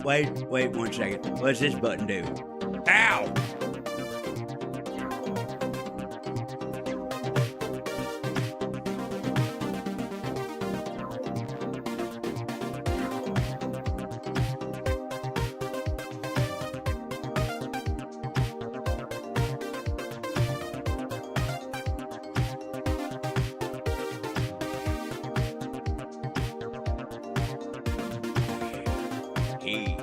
wait 1 second. What's this button do? Ow! Hey.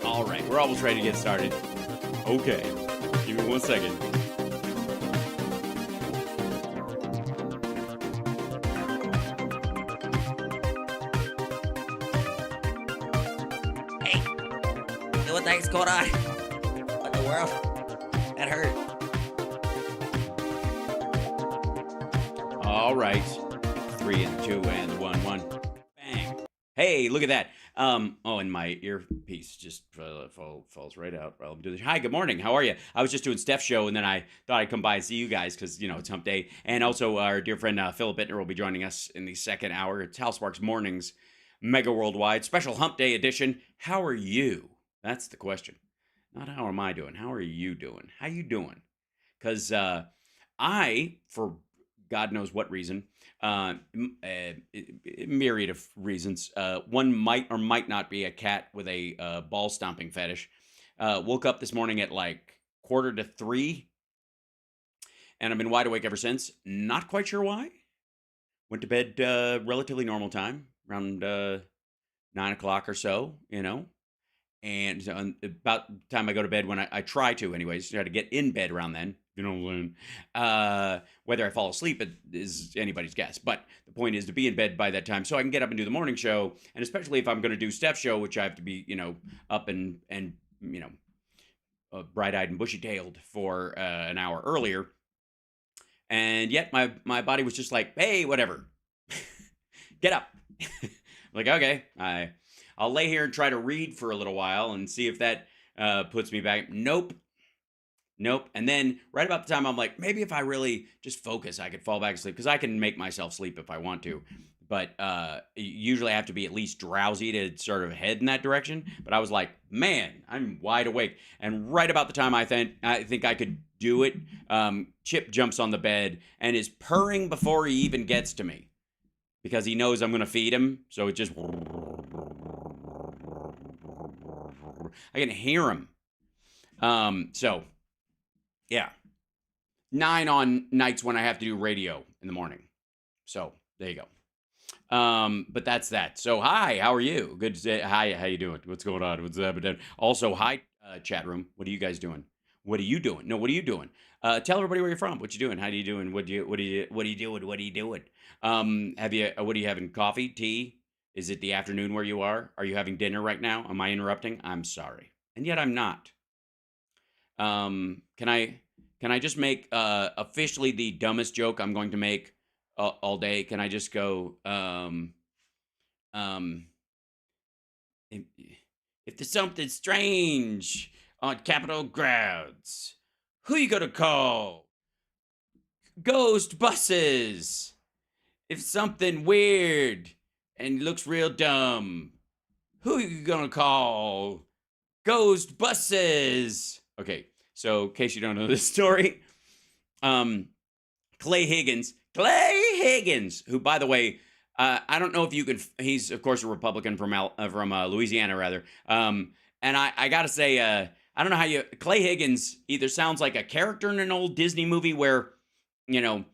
All right. All right, we're almost ready to get started. Okay, give me 1 second. Hey, what the heck's going on? What in the world? That hurt. All right, 3 and 2 and 1, 1. Bang. Hey, look at that. Oh, and my earpiece just falls right out while I'm doing this. Hi, good morning. How are you? I was just doing Steph's show, and then I thought I'd come by and see you guys because, it's hump day. And also, our dear friend Philip Bittner will be joining us in the second hour. It's Housemarks Mornings, Megaworldwide, special hump day edition. How are you? That's the question. Not how am I doing. How are you doing? How you doing? Because I, for God knows what reason, myriad of reasons. One might or might not be a cat with a ball stomping fetish. Woke up this morning at like 2:45, and I've been wide awake ever since. Not quite sure why. Went to bed relatively normal time, around 9 o'clock or so, And so, about the time I go to bed, when I try to, anyways, try to get in bed around then. Whether I fall asleep is anybody's guess. But the point is to be in bed by that time so I can get up and do the morning show. And especially if I'm going to do Steph's show, which I have to be, up and bright-eyed and bushy-tailed for an hour earlier. And yet my body was just like, hey, whatever. Get up. Like, okay, I'll lay here and try to read for a little while and see if that puts me back. Nope. Nope. And then right about the time I'm like, maybe if I really just focus, I could fall back asleep because I can make myself sleep if I want to. But usually I have to be at least drowsy to sort of head in that direction. But I was like, man, I'm wide awake. And right about the time I think I could do it, Chip jumps on the bed and is purring before he even gets to me because he knows I'm going to feed him. So it just, I can hear him. So yeah, 9 on nights when I have to do radio in the morning. So there you go. But that's that. So hi, how are you? Good to say hi. How you doing? What's going on? What's happening? Also, hi, chat room. What are you guys doing? What are you doing? No, what are you doing? Tell everybody where you're from. What you doing? How are you doing? What are you doing? What are you doing? Have you? What are you having? Coffee? Tea? Is it the afternoon where you are? Are you having dinner right now? Am I interrupting? I'm sorry, and yet I'm not. Can I just make officially the dumbest joke I'm going to make all day? Can I just go if, if there's something strange on Capitol grounds, who you gonna call? Ghost buses. If something weird and looks real dumb, who you gonna call? Ghost buses. Okay, so in case you don't know this story, Clay Higgins, who, by the way, I don't know if you can. He's of course a Republican from Louisiana, rather. And I gotta say, I don't know how Clay Higgins either sounds like a character in an old Disney movie where, you know,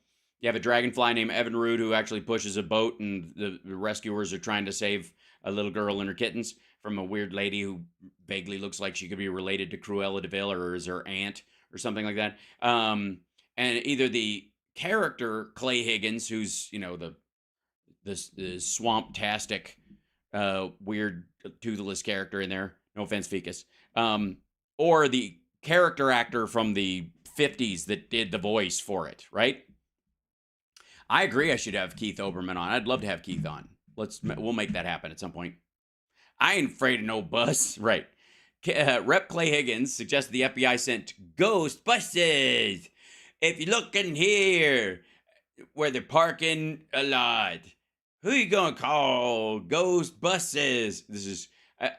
you have a dragonfly named Evan Root who actually pushes a boat, and the rescuers are trying to save a little girl and her kittens from a weird lady who vaguely looks like she could be related to Cruella de Vil or is her aunt or something like that. And either the character Clay Higgins, who's, you know, the swamp-tastic, weird toothless character in there. No offense, Fekus. Or the character actor from the 50s that did the voice for it, right? I agree I should have Keith Olbermann on. I'd love to have Keith on. We'll make that happen at some point. I ain't afraid of no bus. Right. Rep Clay Higgins suggested the FBI sent ghost buses. If you look in here where they're parking a lot, who you gonna call? Ghost buses. This is,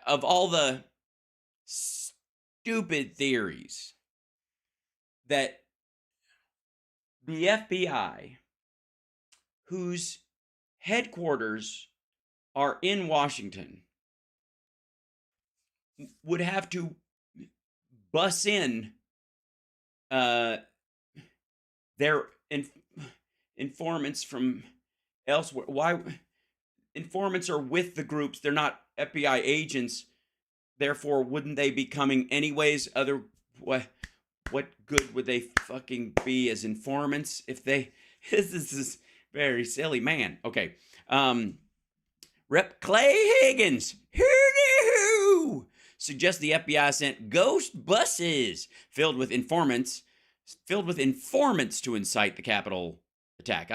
of all the stupid theories that the FBI, whose headquarters are in Washington, would have to bus in their informants from elsewhere. Why? Informants are with the groups. They're not FBI agents. Therefore, wouldn't they be coming anyways? What good would they fucking be as informants if they? This is very silly, man. Okay. Rep Clay Higgins suggests the FBI sent ghost buses filled with informants to incite the Capitol attack.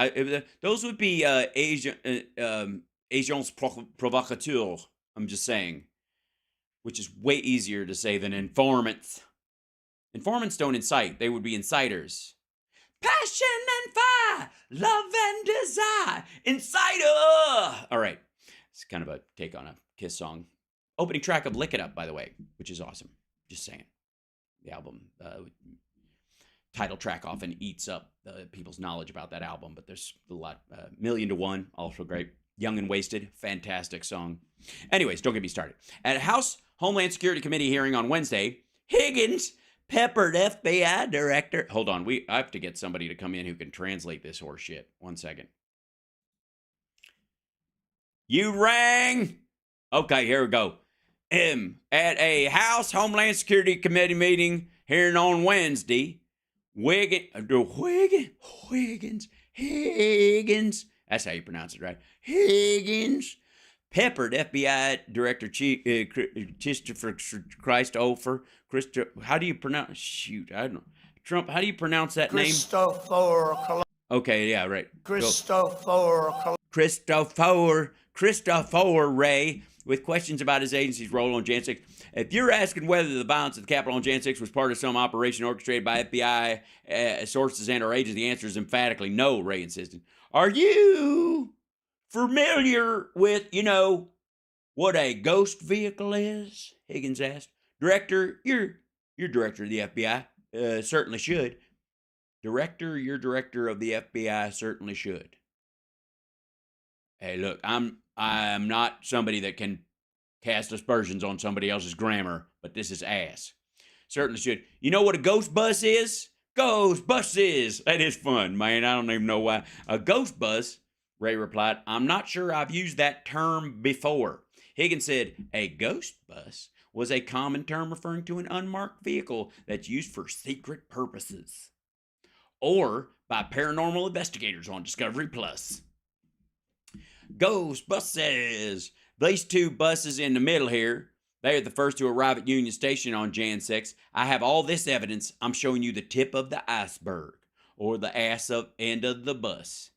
Those would be agents provocateurs. I'm just saying, which is way easier to say than informants. Informants don't incite; they would be inciters. Passion and fire, love and desire, inciter. All right, it's kind of a take on a Kiss song. Opening track of Lick It Up, by the way, which is awesome. Just saying. The album title track often eats up people's knowledge about that album, but there's a lot. Million to One, also great. Young and Wasted, fantastic song. Anyways, don't get me started. At House Homeland Security Committee hearing on Wednesday, Higgins peppered FBI director. Hold on, I have to get somebody to come in who can translate this horse shit. 1 second. You rang. Okay, here we go. At a House Homeland Security Committee meeting hearing on Wednesday, Higgins. That's how you pronounce it, right? Higgins peppered FBI Director Christopher Christopher. How do you pronounce? Shoot, I don't know. Trump, how do you pronounce that name? Okay, yeah, right. Christopher Ray with questions about his agency's role on Jan 6. If you're asking whether the violence at the Capitol on Jan 6 was part of some operation orchestrated by FBI sources and or agents, the answer is emphatically no, Ray insisted. Are you familiar with, what a ghost vehicle is? Higgins asked. Director, you're director of the FBI. Certainly should. Director, you're director of the FBI. Certainly should. Hey, look, I'm not somebody that can cast aspersions on somebody else's grammar, but this is ass. Certainly should. You know what a ghost bus is? Ghost buses. That is fun, man. I don't even know why. A ghost bus, Ray replied, I'm not sure I've used that term before. Higgins said, a ghost bus was a common term referring to an unmarked vehicle that's used for secret purposes or by paranormal investigators on Discovery Plus. Ghost buses. These two buses in the middle here, they are the first to arrive at Union Station on Jan 6. I have all this evidence. I'm showing you the tip of the iceberg, or the end of the bus.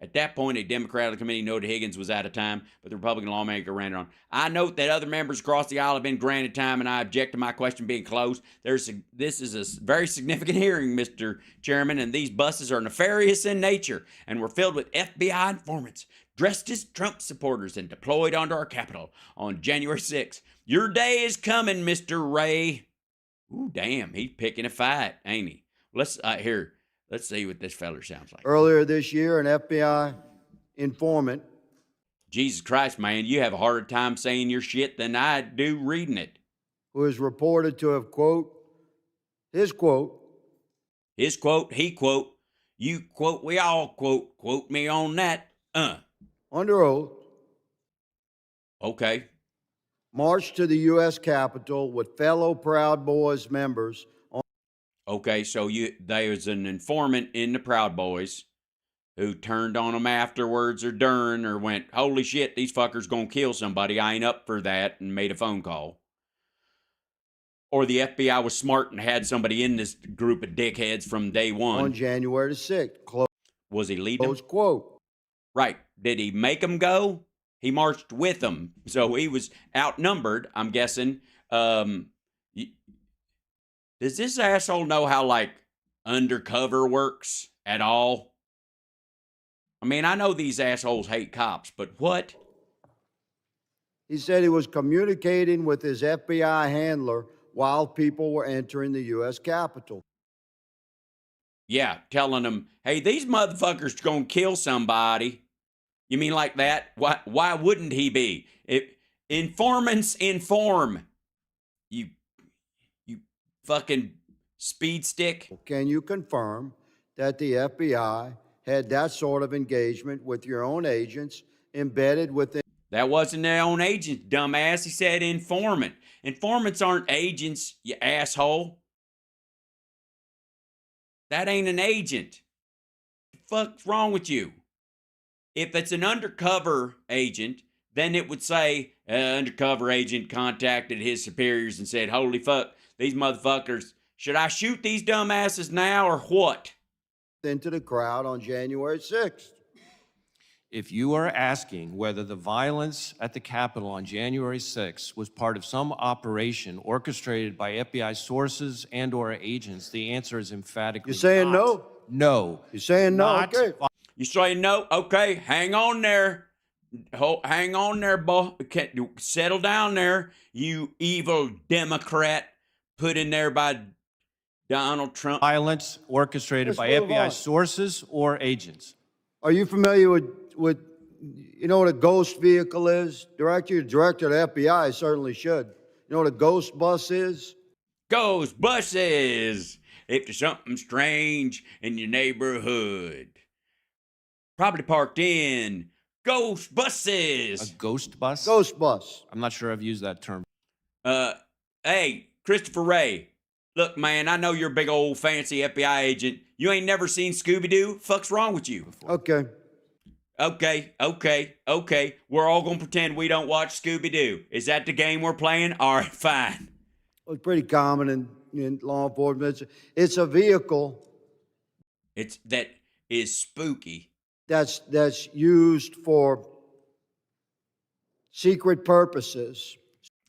At that point, a Democrat of the committee noted Higgins was out of time, but the Republican lawmaker ran it on. I note that other members across the aisle have been granted time, and I object to my question being closed. This is a very significant hearing, Mr. Chairman, and these buses are nefarious in nature and were filled with FBI informants dressed as Trump supporters and deployed onto our Capitol on January 6th. Your day is coming, Mr. Ray. Ooh, damn, he's picking a fight, ain't he? Let's see what this feller sounds like. Earlier this year, an FBI informant. Jesus Christ, man, you have a harder time saying your shit than I do reading it. Who is reported to have, his quote, he quote, you quote, we all quote me on that, under oath. Okay. Marched to the U.S. Capitol with fellow Proud Boys members. Okay, so there's an informant in the Proud Boys who turned on them afterwards or during or went, holy shit, these fuckers gonna kill somebody. I ain't up for that, and made a phone call. Or the FBI was smart and had somebody in this group of dickheads from day one. On January 6th. Was he leading them? Close quote. Right. Did he make them go? He marched with them. So he was outnumbered, I'm guessing. Does this asshole know how, undercover works at all? I mean, I know these assholes hate cops, but what? He said he was communicating with his FBI handler while people were entering the U.S. Capitol. Yeah, telling them, hey, these motherfuckers gonna kill somebody. You mean like that? Why wouldn't he be? Informants inform. You fucking speed stick. Can you confirm that the FBI had that sort of engagement with your own agents embedded within? That wasn't their own agent, dumbass. He said informant. Informants aren't agents, you asshole. That ain't an agent. What the fuck's wrong with you? If it's an undercover agent, then it would say, undercover agent contacted his superiors and said, holy fuck, these motherfuckers, should I shoot these dumbasses now or what? Into the crowd on January 6th. If you are asking whether the violence at the Capitol on January 6th was part of some operation orchestrated by FBI sources and or agents, the answer is emphatically You're saying not. no? No. You're saying no? Not. Okay. You saying no? Okay, hang on there. Hang on there, boy. Settle down there, you evil Democrat put in there by Donald Trump. Violence orchestrated by FBI sources or agents. Are you familiar with you know what a ghost vehicle is? Director of the FBI certainly should. You know what a ghost bus is? Ghost buses. If there's something strange in your neighborhood. Property parked in. Ghost buses. A ghost bus? Ghost bus. I'm not sure I've used that term. Hey, Christopher Ray. Look, man, I know you're a big old fancy FBI agent. You ain't never seen Scooby-Doo? Fuck's wrong with you? Okay. Okay. We're all gonna pretend we don't watch Scooby-Doo. Is that the game we're playing? All right, fine. Well, it's pretty common in law enforcement. It's a vehicle. That is spooky. That's used for secret purposes.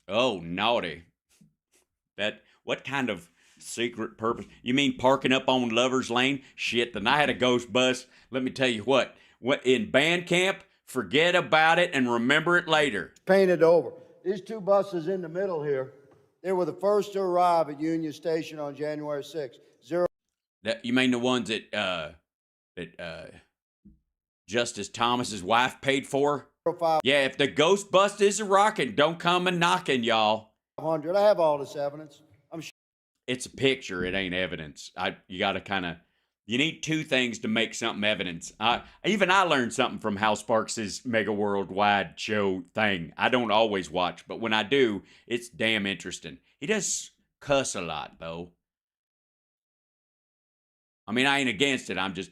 Oh, naughty. What kind of secret purpose? You mean parking up on Lover's Lane? Shit, then I had a ghost bus. Let me tell you what in band camp, forget about it and remember it later. Painted over. These two buses in the middle here, they were the first to arrive at Union Station on January 6th. You mean the ones that Justice Thomas's wife paid for? 0500. Yeah, if the ghost bus isn't rocking, don't come a knocking, y'all. I have all this evidence. I'm sure. It's a picture. It ain't evidence. You got to you need two things to make something evidence. Even I learned something from Hal Sparks's Megaworldwide show thing. I don't always watch, but when I do, it's damn interesting. He does cuss a lot, though. I mean, I ain't against it. I'm just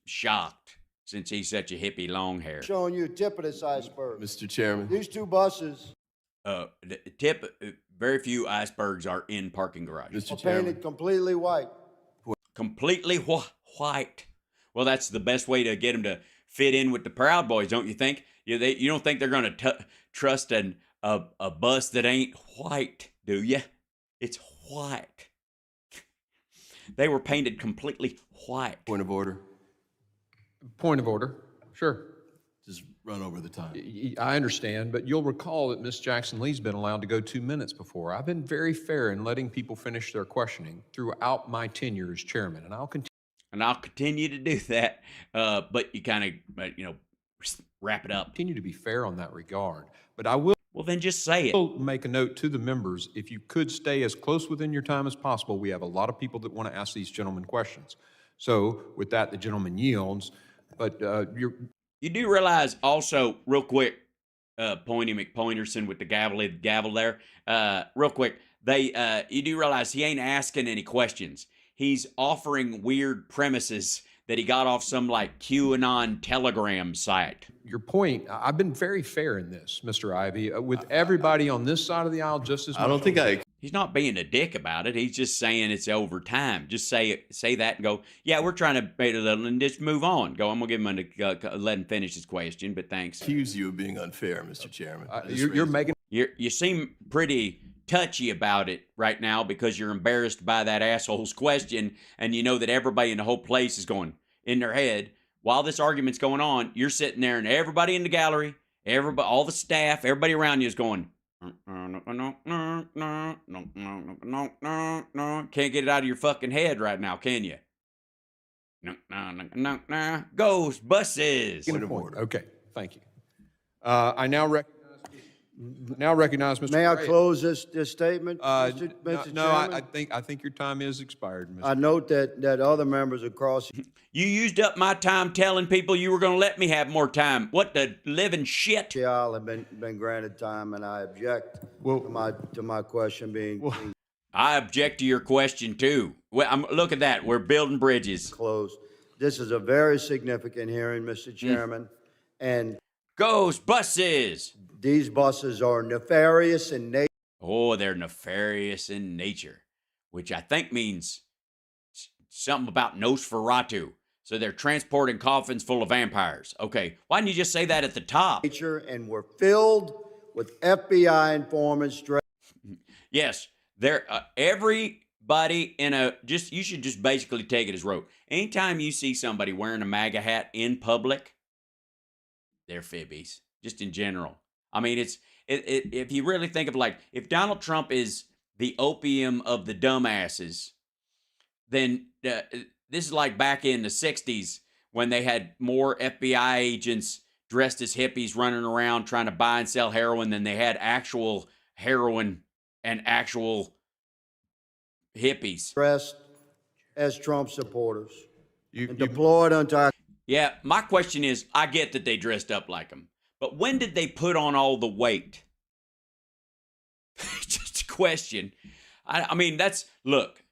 shocked since he's such a hippie long hair. Showing you a tip of this iceberg. Mr. Chairman. These two buses The tip, very few icebergs are in parking garages. Mr. are Chairman. painted completely white. Completely white. Well, that's the best way to get them to fit in with the Proud Boys, don't you think? You don't think they're going to trust a bus that ain't white, do you? It's white. They were painted completely white. Point of order. Point of order. Sure. Just run over the time. I understand, but you'll recall that Ms. Jackson Lee's been allowed to go 2 minutes before. I've been very fair in letting people finish their questioning throughout my tenure as chairman, and I'll continue to do that, but you kind of, wrap it up. continue to be fair on that regard. But I will Well, then just say it. make a note to the members, if you could stay as close within your time as possible. We have a lot of people that want to ask these gentlemen questions. So with that, the gentleman yields, but You do realize also, real quick, Pointy McPointerson with the gavel there, real quick, you do realize he ain't asking any questions. He's offering weird premises that he got off some like QAnon Telegram site. your point, I've been very fair in this, Mr. Ivey, with everybody on this side of the aisle just as much. I don't think He's not being a dick about it. He's just saying it's over time. Just say that and go, yeah, we're trying to bait a little and just move on. Go, I'm going to give him let him finish his question, but thanks. accuse you of being unfair, Mr. Chairman. You're making You seem pretty touchy about it right now because you're embarrassed by that asshole's question, and you know that everybody in the whole place is going in their head. While this argument's going on, you're sitting there and everybody in the gallery, everybody, all the staff, everybody around you is going, can't get it out of your fucking head right now, can you? Ghost buses. Point of order. Okay, thank you. I now recognize Mr. May I Gray. close this statement, Mr. No, Chairman? I think your time is expired, Mr. I note that other members across You used up my time telling people you were going to let me have more time. What the living shit? the aisle have been granted time, and I object to my question being I object to your question too. Well, look at that. We're building bridges. closed. This is a very significant hearing, Mr. Chairman, and Ghost buses. these buses are nefarious in nature. Oh, they're nefarious in nature, which I think means something about Nosferatu. So they're transporting coffins full of vampires. Okay, why didn't you just say that at the top? And were filled with FBI informants. Yes, they're everybody you should just basically take it as rote. Anytime you see somebody wearing a MAGA hat in public, they're fibbies, just in general. I mean, if you really think of if Donald Trump is the opium of the dumbasses, then this is like back in the 60s when they had more FBI agents dressed as hippies running around trying to buy and sell heroin than they had actual heroin and actual hippies. Dressed as Trump supporters You- and you- deployed unto our Yeah, my question is, I get that they dressed up like them, but when did they put on all the weight? Just a question. I mean, look,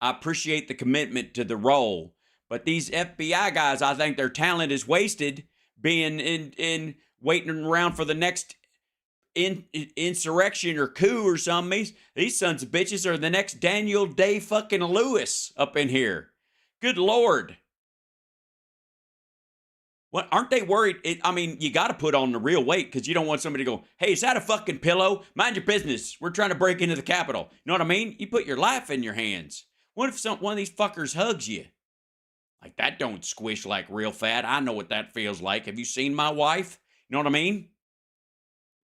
I appreciate the commitment to the role, but these FBI guys, I think their talent is wasted being in waiting around for the next insurrection or coup or something. These sons of bitches are the next Daniel Day fucking Lewis up in here. Good Lord. What, aren't they worried? I mean, you got to put on the real weight because you don't want somebody to go, hey, is that a fucking pillow? Mind your business. We're trying to break into the Capitol. You know what I mean? You put your life in your hands. What if one of these fuckers hugs you? Like, that don't squish like real fat. I know what that feels like. Have you seen my wife? You know what I mean?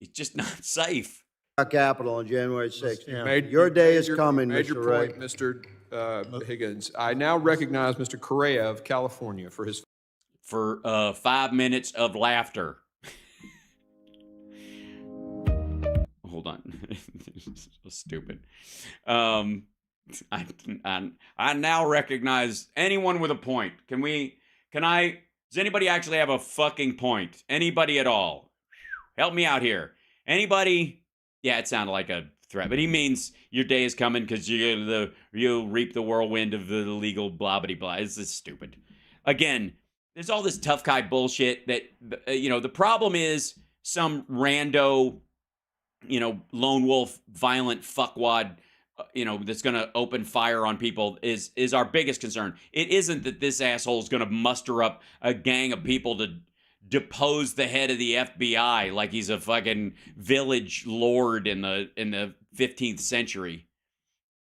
It's just not safe. Capitol on January 6th. Your day is coming, made your Mr. Ray. point, Mr. Higgins. I now recognize Mr. Correa of California for his. For 5 minutes of laughter. Hold on. So stupid. I now recognize anyone with a point. Does anybody actually have a fucking point? Anybody at all? Help me out here. Anybody? Yeah, it sounded like a threat, but he means your day is coming because you'll reap the whirlwind of the legal blah blah blah. This is stupid. Again, there's all this tough guy bullshit that, the problem is some rando, lone wolf, violent fuckwad, that's going to open fire on people is our biggest concern. It isn't that this asshole is going to muster up a gang of people to depose the head of the FBI like he's a fucking village lord in the 15th century.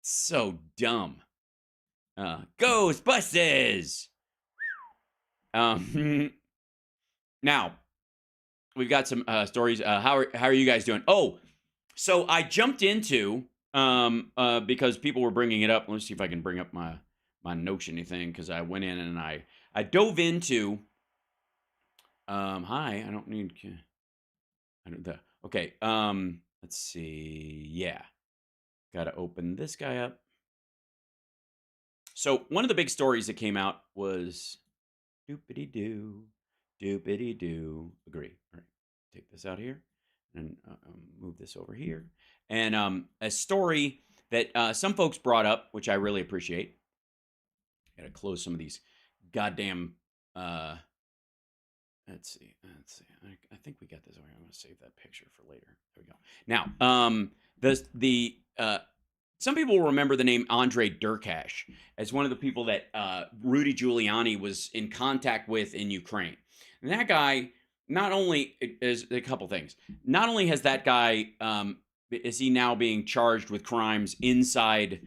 So dumb. Ghostbusters! Now, we've got some stories. How are you guys doing? Oh, so I jumped into, because people were bringing it up. Let's see if I can bring up my Notion thing, because I went in and I dove into, hi, I don't need, okay, let's see, yeah. Got to open this guy up. So one of the big stories that came out was doopity-doo, doopity-doo. Agree. All right. Take this out here and move this over here. And a story that some folks brought up, which I really appreciate. Got to close some of these goddamn. Let's see. I think we got this. I'm going to save that picture for later. There we go. Now, some people will remember the name Andre Derkash as one of the people that Rudy Giuliani was in contact with in Ukraine. And that guy, not only is a couple things. Not only has that guy, is he now being charged with crimes inside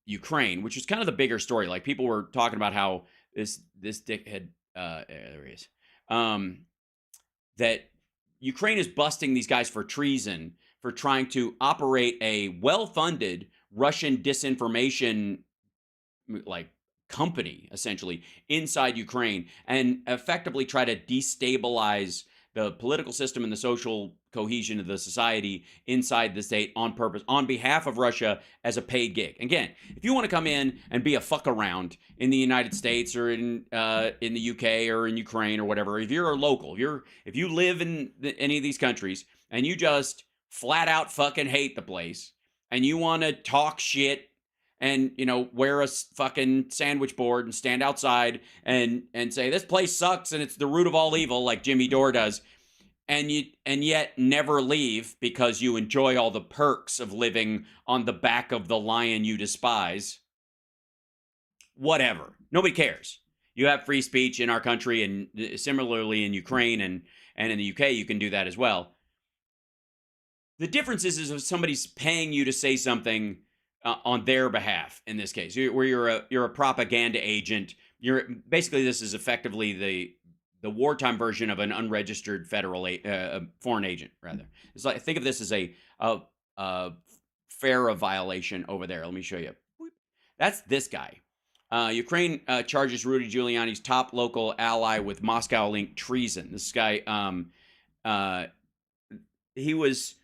Ukraine, which is kind of the bigger story. Like, people were talking about how this dickhead, there he is, that Ukraine is busting these guys for treason, for trying to operate a well-funded Russian disinformation company, essentially, inside Ukraine, and effectively try to destabilize the political system and the social cohesion of the society inside the state on purpose, on behalf of Russia, as a paid gig. Again, if you want to come in and be a fuck around in the United States or in the UK or in Ukraine or whatever, if you're a local, if you live in any of these countries and you just flat out fucking hate the place and you want to talk shit and, wear a fucking sandwich board and stand outside and say this place sucks and it's the root of all evil, like Jimmy Dore does, and yet never leave because you enjoy all the perks of living on the back of the lion you despise. Whatever. Nobody cares. You have free speech in our country, and similarly in Ukraine and in the UK, you can do that as well. The difference is if somebody's paying you to say something on their behalf. In this case, where you're a propaganda agent. Basically, this is effectively the wartime version of an unregistered federal foreign agent. Rather, it's like, think of this as a FARA violation over there. Let me show you. That's this guy. Ukraine charges Rudy Giuliani's top local ally with Moscow-linked treason. This guy, he was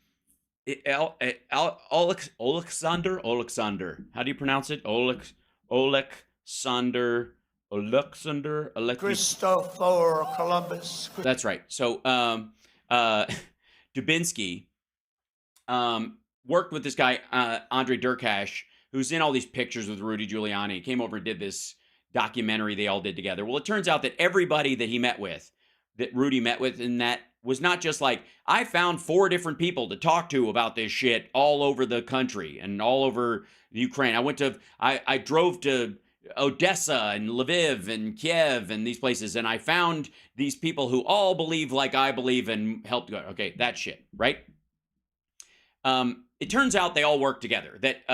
Alexander. How do you pronounce it? Alexander. Christopher Columbus. That's right. So, Dubinsky worked with this guy, Andre Derkash, who's in all these pictures with Rudy Giuliani. He came over and did this documentary they all did together. Well, it turns out that everybody that he met with, that Rudy met with, in that was not just like, I found 4 different people to talk to about this shit all over the country and all over Ukraine. I drove to Odessa and Lviv and Kiev and these places, and I found these people who all believe like I believe and helped go. Okay, that shit, right? It turns out they all work together. That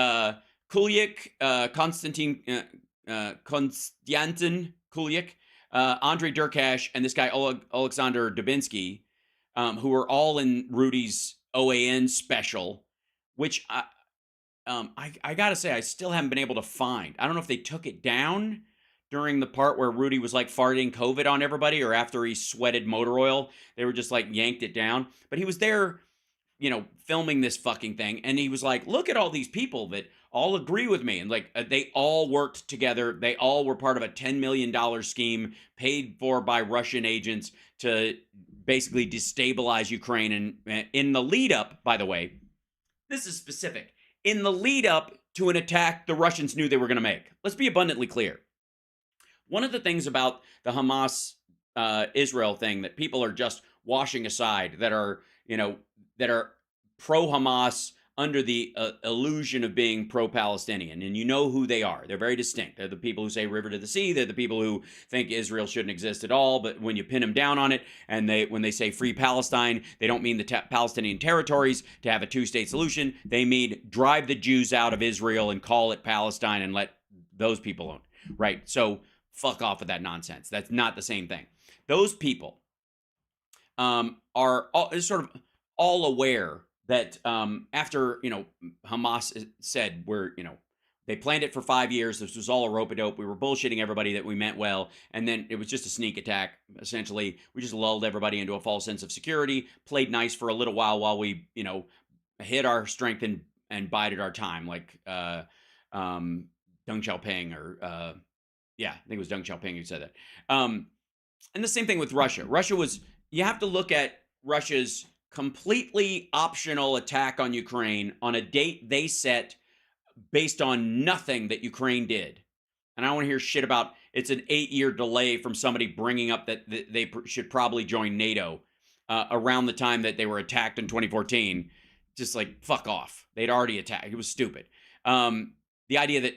Kuliak, Konstantin Kuliak, Andrei Derkash, and this guy Alexander Dubinsky, who were all in Rudy's OAN special, which I gotta say, I still haven't been able to find. I don't know if they took it down during the part where Rudy was like farting COVID on everybody, or after he sweated motor oil, they were just like yanked it down. But he was there, filming this fucking thing, and he was like, "Look at all these people that all agree with me," and like they all worked together. They all were part of a $10 million scheme paid for by Russian agents to basically destabilize Ukraine. And in the lead up, by the way, this is specific. In the lead up to an attack the Russians knew they were going to make. Let's be abundantly clear. One of the things about the Hamas Israel thing that people are just washing aside, that are pro Hamas under the illusion of being pro Palestinian, and you know who they are. They're very distinct. They're the people who say river to the sea. They're the people who think Israel shouldn't exist at all. But when you pin them down on it, and when they say free Palestine, they don't mean the Palestinian territories to have a two-state solution. They mean drive the Jews out of Israel and call it Palestine and let those people own. Right? So fuck off with that nonsense. That's not the same thing. Those people are sort of all aware that after Hamas said they planned it for 5 years, this was all a rope-a-dope, we were bullshitting everybody that we meant well, and then it was just a sneak attack. Essentially, we just lulled everybody into a false sense of security, played nice for a little while we hid our strength and bided our time, like Deng Xiaoping, or I think it was Deng Xiaoping who said that. And the same thing with Russia. You have to look at Russia's completely optional attack on Ukraine on a date they set based on nothing that Ukraine did. And I don't want to hear shit about it's an 8-year delay from somebody bringing up that they should probably join NATO around the time that they were attacked in 2014. Just like, fuck off. They'd already attacked. It was stupid. The idea that,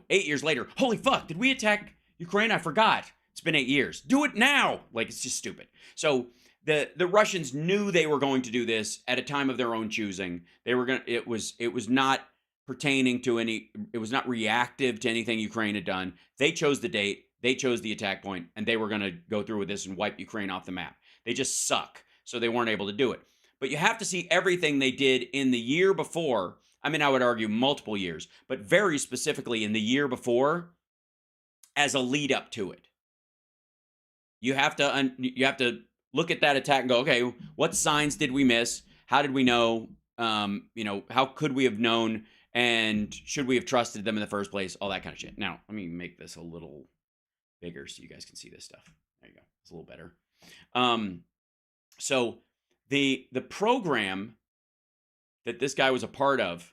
8 years later, holy fuck, did we attack Ukraine? I forgot. It's been 8 years. Do it now. Like, it's just stupid. So the Russians knew they were going to do this at a time of their own choosing. It was not pertaining to it was not reactive to anything Ukraine had done. They chose the date, they chose the attack point, and they were going to go through with this and wipe Ukraine off the map. They just suck, so they weren't able to do it. But you have to see everything they did in the year before. I mean, I would argue multiple years, but very specifically in the year before as a lead up to it. You have to look at that attack and go, okay, what signs did we miss? How did we know? How could we have known? And should we have trusted them in the first place? All that kind of shit. Now, let me make this a little bigger so you guys can see this stuff. There you go. It's a little better. So the program that this guy was a part of,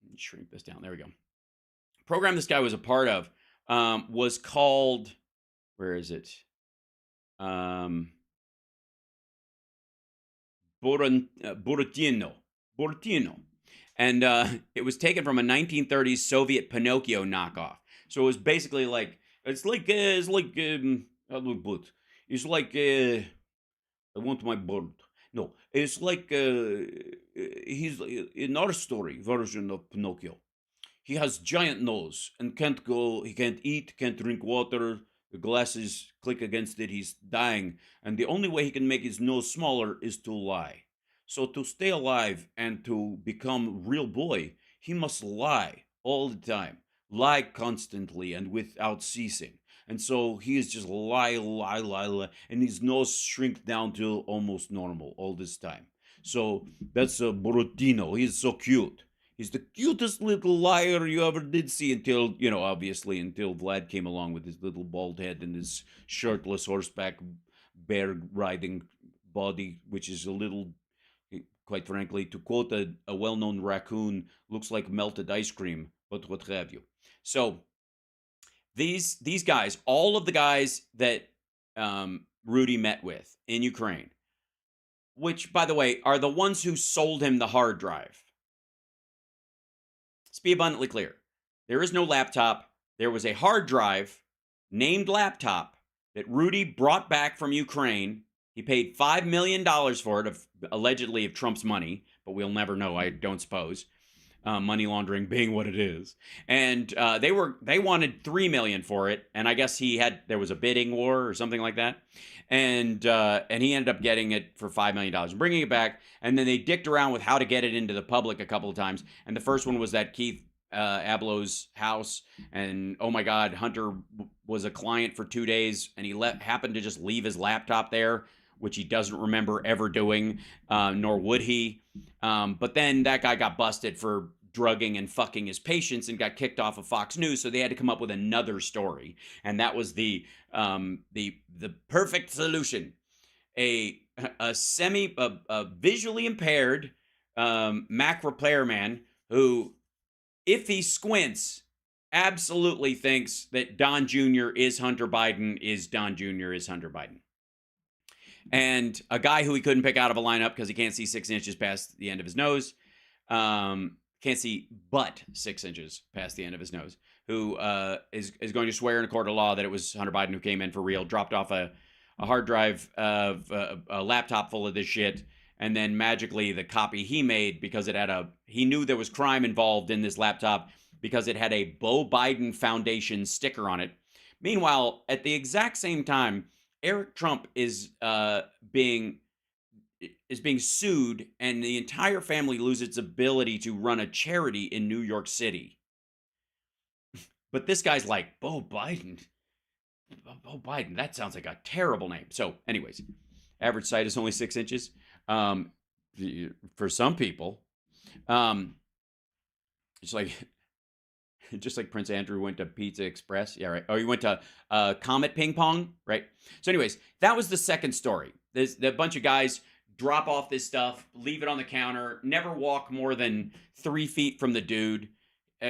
let me shrink this down. There we go. The program this guy was a part of was called, where is it? Buratino. And it was taken from a 1930s Soviet Pinocchio knockoff. So it was basically like, I want my bird. No, it's like he's in our story version of Pinocchio. He has giant nose and he can't eat, can't drink water. The glasses click against it, he's dying. And the only way he can make his nose smaller is to lie. So to stay alive and to become real boy, he must lie all the time. Lie constantly and without ceasing. And so he is just lie, and his nose shrink down to almost normal all this time. So that's Buratino. He's so cute. He's the cutest little liar you ever did see until, obviously, until Vlad came along with his little bald head and his shirtless horseback bear riding body, which is a little, quite frankly, to quote a well-known raccoon, looks like melted ice cream, but what have you. So these guys, all of the guys that Rudy met with in Ukraine, which, by the way, are the ones who sold him the hard drive. Let's be abundantly clear. There is no laptop. there was a hard drive named laptop that Rudy brought back from Ukraine. He paid $5 million for it, allegedly of Trump's money, but we'll never know, I don't suppose. Money laundering being what it is, and they wanted $3 million for it, and I guess there was a bidding war or something like that, and he ended up getting it for $5 million, bringing it back, and then they dicked around with how to get it into the public a couple of times, and the first one was at Keith Ablow's house, and oh my God, Hunter was a client for 2 days, and he happened to just leave his laptop there, which he doesn't remember ever doing, nor would he. But then that guy got busted for drugging and fucking his patients and got kicked off of Fox News, so they had to come up with another story, and that was the perfect solution: a visually impaired Mac repairman who, if he squints, absolutely thinks that Don Jr. is Hunter Biden, is Don Jr. is Hunter Biden. And a guy who he couldn't pick out of a lineup because he can't see 6 inches past the end of his nose. Can't see but 6 inches past the end of his nose. Who is going to swear in a court of law that it was Hunter Biden who came in for real, dropped off a hard drive of a laptop full of this shit, and then magically the copy he made, because he knew there was crime involved in this laptop because it had a Beau Biden Foundation sticker on it. Meanwhile, at the exact same time, Eric Trump is being sued, and the entire family loses its ability to run a charity in New York City. But this guy's like, Beau Biden, that sounds like a terrible name. So anyways, average height is only 6 inches. For some people, it's like, just like Prince Andrew went to Pizza Express. Yeah, right. Oh, he went to Comet Ping Pong, right? So anyways, that was the second story. There's a bunch of guys drop off this stuff, leave it on the counter, never walk more than 3 feet from the dude.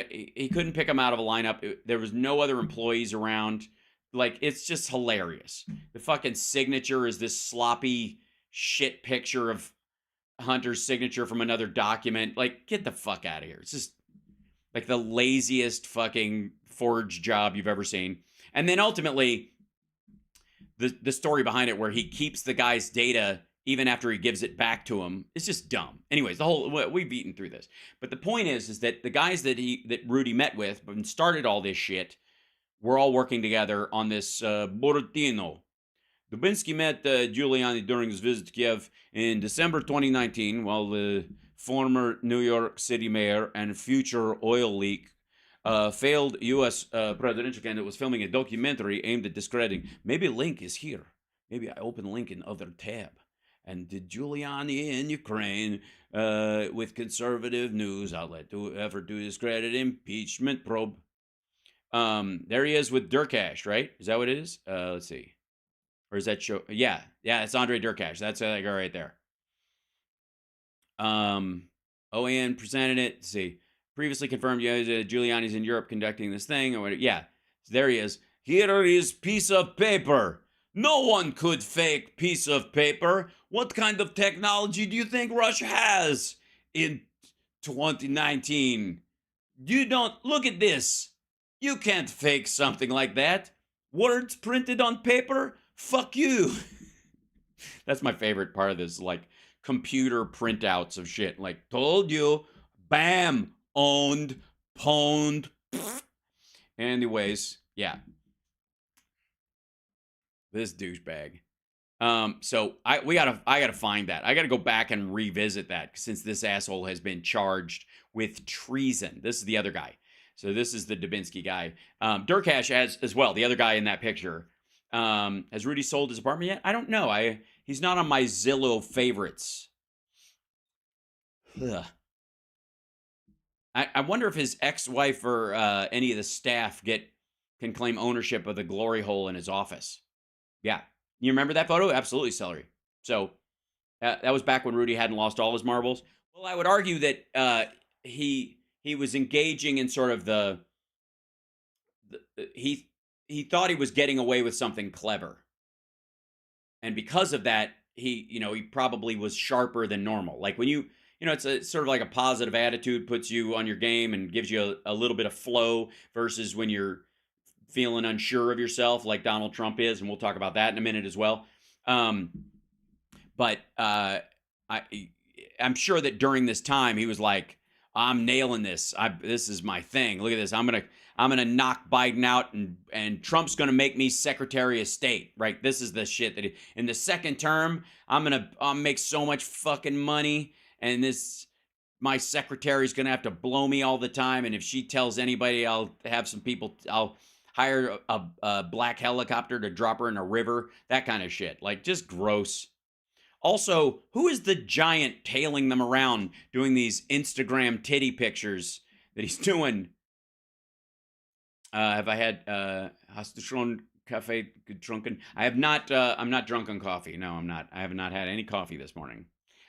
He couldn't pick him out of a lineup. There was no other employees around. Like, it's just hilarious. The fucking signature is this sloppy shit picture of Hunter's signature from another document. Like, get the fuck out of here. It's just like the laziest fucking forged job you've ever seen. And then ultimately, the story behind it where he keeps the guy's data even after he gives it back to him, it's just dumb. Anyways, we've eaten through this. But the point is that the guys that Rudy met with and started all this shit were all working together on this Buratino. Dubinsky met Giuliani during his visit to Kiev in December 2019, while the former New York City mayor and future oil leak failed U.S. Presidential candidate was filming a documentary aimed at discrediting. Maybe link is here. Maybe I open link in other tab. And did Giuliani in Ukraine with conservative news outlet to effort to discredit impeachment probe? There he is with Durkash, right? Is that what it is? Let's see. Or is that show? Yeah, it's Andre Durkash. That's that guy right there. OAN presented it. Let's see. Previously confirmed, Giuliani's in Europe conducting this thing. Or yeah, so there he is. Here is piece of paper. No one could fake piece of paper. What kind of technology do you think Russia has in 2019? You don't look at this. You can't fake something like that. Words printed on paper? Fuck you. That's my favorite part of this, like computer printouts of shit. Like, told you, bam, owned, pwned. Anyways, yeah. This douchebag. So I gotta find that. I gotta go back and revisit that since this asshole has been charged with treason. This is the other guy. So this is the Dubinsky guy. Durkash as well, the other guy in that picture. Has Rudy sold his apartment yet? I don't know. He's not on my Zillow favorites. Ugh. I wonder if his ex-wife or any of the staff can claim ownership of the glory hole in his office. Yeah. You remember that photo? Absolutely, Celery. So that was back when Rudy hadn't lost all his marbles. Well, I would argue that he was engaging in sort of he thought he was getting away with something clever. And because of that, he probably was sharper than normal. Like when it's sort of like a positive attitude puts you on your game and gives you a little bit of flow versus when you're feeling unsure of yourself like Donald Trump is, and we'll talk about that in a minute as well. But I'm sure that during this time he was like, I'm nailing this. This is my thing. Look at this. I'm gonna knock Biden out, and Trump's gonna make me Secretary of State. Right? This is the shit that in the second term, I'll make so much fucking money, and my secretary's gonna have to blow me all the time. And if she tells anybody, I'll hire a black helicopter to drop her in a river. That kind of shit. Like, just gross. Also, who is the giant tailing them around doing these Instagram titty pictures that he's doing? Have I had hast du schon Kaffee getrunken? I have not. I'm not drunk on coffee. No, I'm not. I have not had any coffee this morning.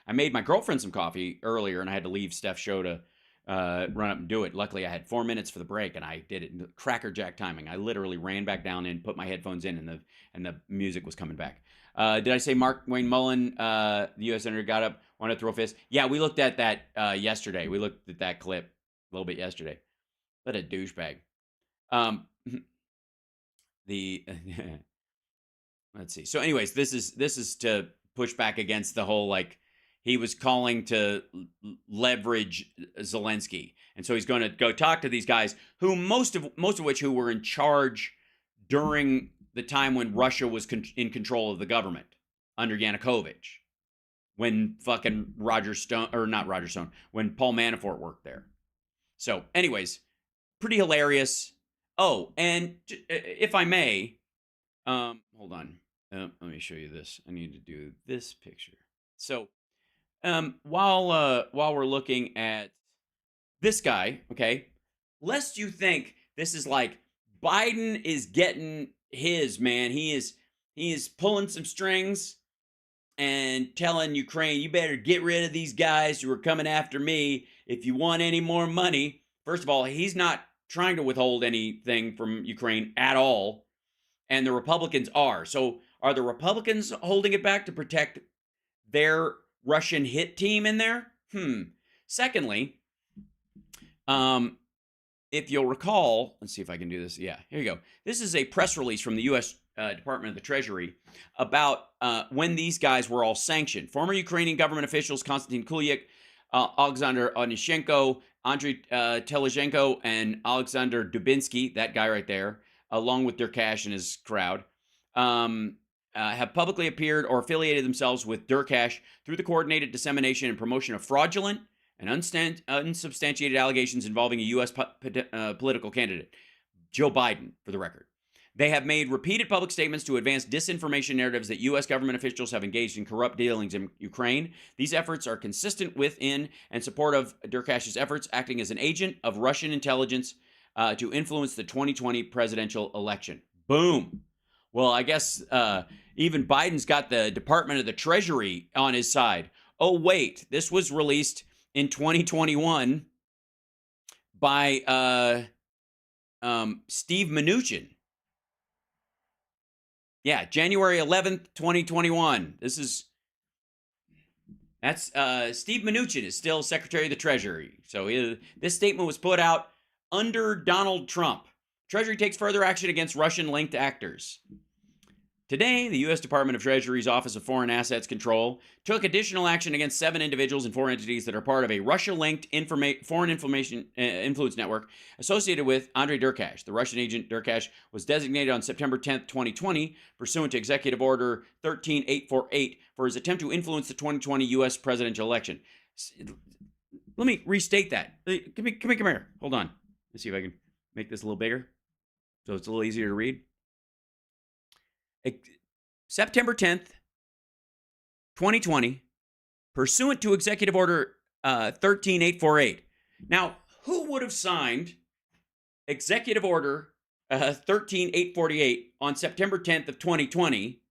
I made my girlfriend some coffee earlier, and I had to leave Steph's show to run up and do it. Luckily, I had 4 minutes for the break, and I did it crackerjack timing. I literally ran back down and put my headphones in, and the music was coming back. Did I say Mark Wayne Mullen, the U.S. Senator, got up, wanted to throw fists? Yeah, we looked at that yesterday. We looked at that clip a little bit yesterday. What a douchebag. Let's see. So, anyways, this is to push back against the whole, like, he was calling to leverage Zelensky, and so he's going to go talk to these guys who most of which who were in charge during the time when Russia was in control of the government under Yanukovych, when fucking when Paul Manafort worked there. So, anyways, pretty hilarious. Oh, and if I may, hold on, let me show you this. I need to do this picture. So, while we're looking at this guy, okay, lest you think this is like Biden is getting his, man. He is pulling some strings and telling Ukraine, you better get rid of these guys who are coming after me if you want any more money. First of all, he's not trying to withhold anything from Ukraine at all, and the Republicans are. So are the Republicans holding it back to protect their Russian hit team in there? Secondly, if you'll recall, let's see if I can do this. Yeah, here you go. This is a press release from the U.S. Department of the Treasury about when these guys were all sanctioned. Former Ukrainian government officials Konstantin Kulyk, Alexander Onishenko, Andriy Telizhenko, and Alexander Dubinsky, that guy right there, along with Durkash and his crowd, have publicly appeared or affiliated themselves with Durkash through the coordinated dissemination and promotion of fraudulent and unsubstantiated allegations involving a U.S. political candidate, Joe Biden, for the record. They have made repeated public statements to advance disinformation narratives that U.S. government officials have engaged in corrupt dealings in Ukraine. These efforts are consistent with, in, and support of Durkash's efforts, acting as an agent of Russian intelligence to influence the 2020 presidential election. Boom. Well, I guess even Biden's got the Department of the Treasury on his side. Oh, wait, this was released in 2021 by Steve Mnuchin. Yeah, January 11th, 2021. That's Steve Mnuchin is still Secretary of the Treasury. So this statement was put out under Donald Trump. Treasury takes further action against Russian-linked actors. Today, the U.S. Department of Treasury's Office of Foreign Assets Control took additional action against 7 individuals and 4 entities that are part of a Russia-linked foreign information influence network associated with Andrei Durkash. The Russian agent Durkash was designated on September 10th, 2020, pursuant to Executive Order 13848, for his attempt to influence the 2020 U.S. presidential election. Let me restate that. Come here. Hold on. Let's see if I can make this a little bigger so it's a little easier to read. September 10th, 2020, pursuant to Executive Order 13848. Now, who would have signed Executive Order 13848 on September 10th of 2020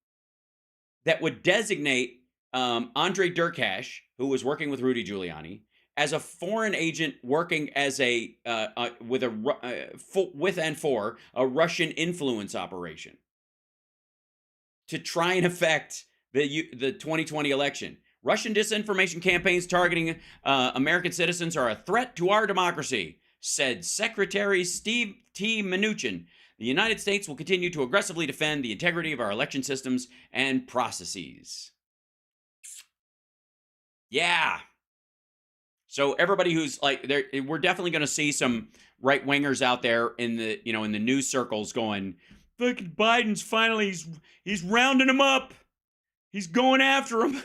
that would designate Andrei Durkash, who was working with Rudy Giuliani, as a foreign agent working as with a Russian influence operation to try and affect the 2020 election? Russian disinformation campaigns targeting American citizens are a threat to our democracy, said Secretary Steve T. Mnuchin. The United States will continue to aggressively defend the integrity of our election systems and processes. Yeah. So everybody who's like, there, we're definitely going to see some right wingers out there in the, in the news circles going, "Fucking Biden's finally, he's rounding them up. He's going after them,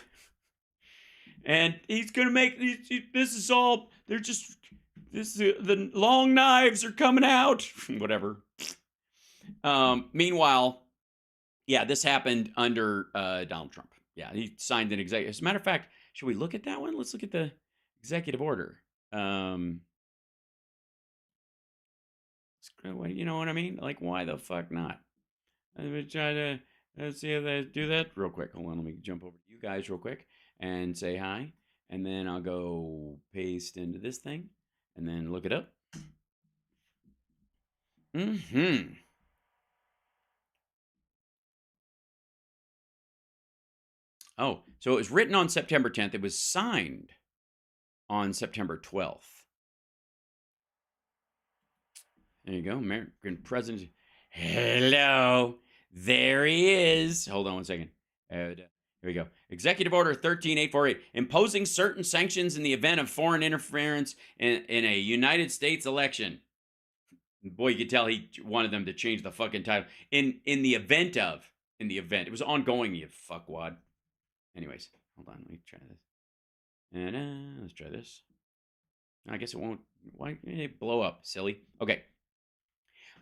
and he's going to make this is all. They're just the long knives are coming out." Whatever. Meanwhile, yeah, this happened under Donald Trump. Yeah, he signed an executive. As a matter of fact, should we look at that one? Let's look at the executive order. You know what I mean? Like, why the fuck not? Let me try to let's see if they do that real quick. Hold on, let me jump over to you guys real quick and say hi, and then I'll go paste into this thing, and then look it up. Oh, so it was written on September 10th. It was signed on September 12th. There you go, American president. Hello, there he is. Hold on one second. Here we go. Executive Order 13848, imposing certain sanctions in the event of foreign interference in a United States election. Boy, you could tell he wanted them to change the fucking title. In the event of. It was ongoing, you fuckwad. Anyways, hold on. Let me try this. And let's try this. I guess it won't. Why did it blow up? Silly. Okay.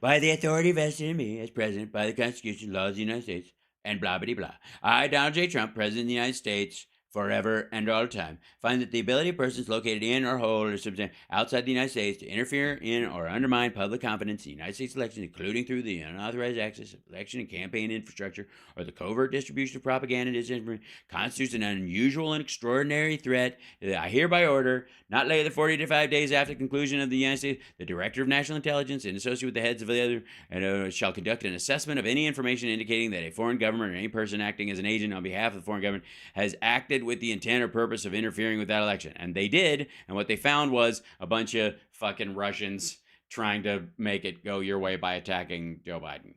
By the authority vested in me as president by the Constitution, laws of the United States, and blah, blah, blah. I, Donald J. Trump, president of the United States, forever and all time, find that the ability of persons located in or hold or substantially outside the United States to interfere in or undermine public confidence in the United States elections, including through the unauthorized access of election and campaign infrastructure or the covert distribution of propaganda and disinformation, constitutes an unusual and extraordinary threat that I hereby order, not later than 40 to 5 days after the conclusion of the United States, the Director of National Intelligence, in association with the heads of the other, shall conduct an assessment of any information indicating that a foreign government or any person acting as an agent on behalf of the foreign government has acted with the intent or purpose of interfering with that election. And they did, and what they found was a bunch of fucking Russians trying to make it go your way by attacking Joe Biden.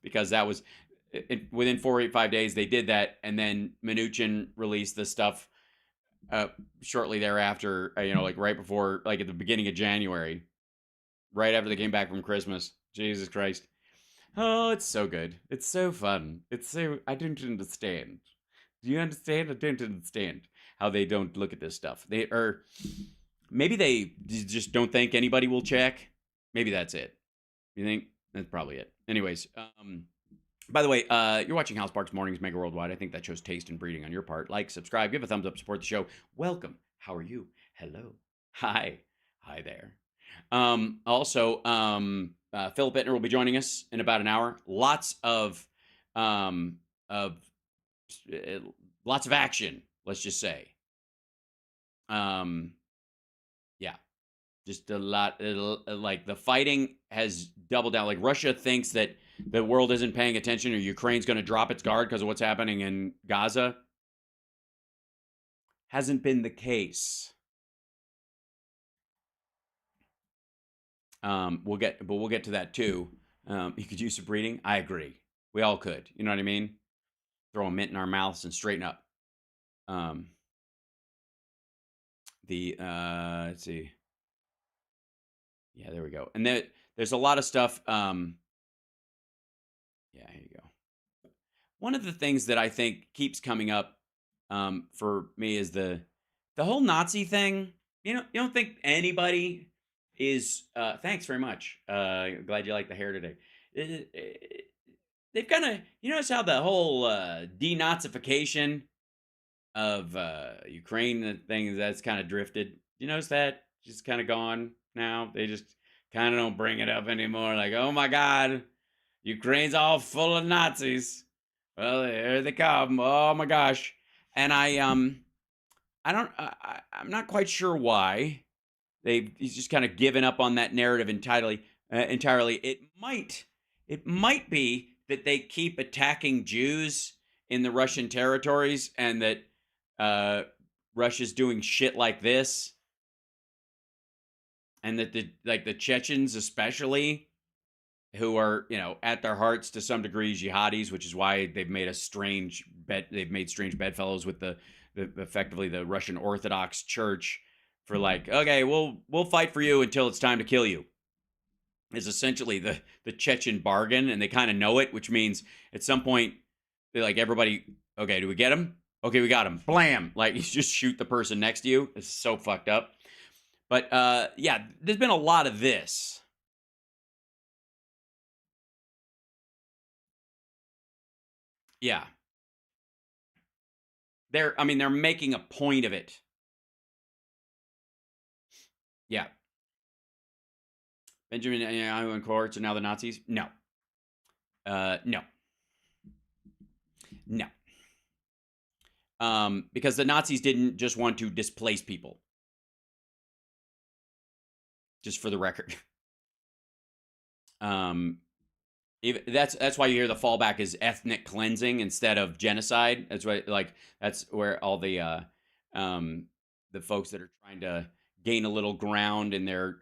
Because that was, within 4 or 5 days, they did that, and then Mnuchin released the stuff shortly thereafter, like right before, like at the beginning of January, right after they came back from Christmas. Jesus Christ. Oh, it's so good. It's so fun. I don't understand. Do you understand? I don't understand how they don't look at this stuff. Maybe they just don't think anybody will check. Maybe that's it. You think? That's probably it. Anyways, by the way, you're watching Hal Sparks Mornings Mega Worldwide. I think that shows taste and breeding on your part. Like, subscribe, give a thumbs up, support the show. Welcome. How are you? Hello. Hi. Hi there. Also, Philip Bittner will be joining us in about an hour. Lots of action, let's just say. Yeah, just a lot. Like the fighting has doubled down. Like Russia thinks that the world isn't paying attention, or Ukraine's going to drop its guard because of what's happening in Gaza. Hasn't been the case. We'll get to that too. You could use some breeding. I agree. We all could. You know what I mean? Throw a mint in our mouths and straighten up. Let's see. Yeah, there we go. And there's a lot of stuff. Yeah, here you go. One of the things that I think keeps coming up for me is the whole Nazi thing. You don't think anybody is thanks very much. Glad you like the hair today. They've kind of, notice how the whole denazification of Ukraine thing that's kind of drifted. You notice that just kind of gone now? They just kind of don't bring it up anymore. Like, oh my God, Ukraine's all full of Nazis. Well, here they come. Oh my gosh. And I'm not quite sure why he's just kind of given up on that narrative entirely. It might be that they keep attacking Jews in the Russian territories, and that Russia's doing shit like this, and that the Chechens especially who are, at their hearts to some degree jihadis, which is why they've made strange bedfellows with the effectively the Russian Orthodox Church for like, okay, we'll fight for you until it's time to kill you. Is essentially the Chechen bargain, and they kind of know it, which means at some point they're like, everybody, okay, do we get him? Okay, we got him. Blam! Like, you just shoot the person next to you. It's so fucked up. But yeah, there's been a lot of this. Yeah. They're making a point of it. Yeah. Benjamin Netanyahu and cohorts are now the Nazis? No. No. No. Because the Nazis didn't just want to displace people. Just for the record. That's why you hear the fallback is ethnic cleansing instead of genocide. That's why, like, that's where all the folks that are trying to gain a little ground in their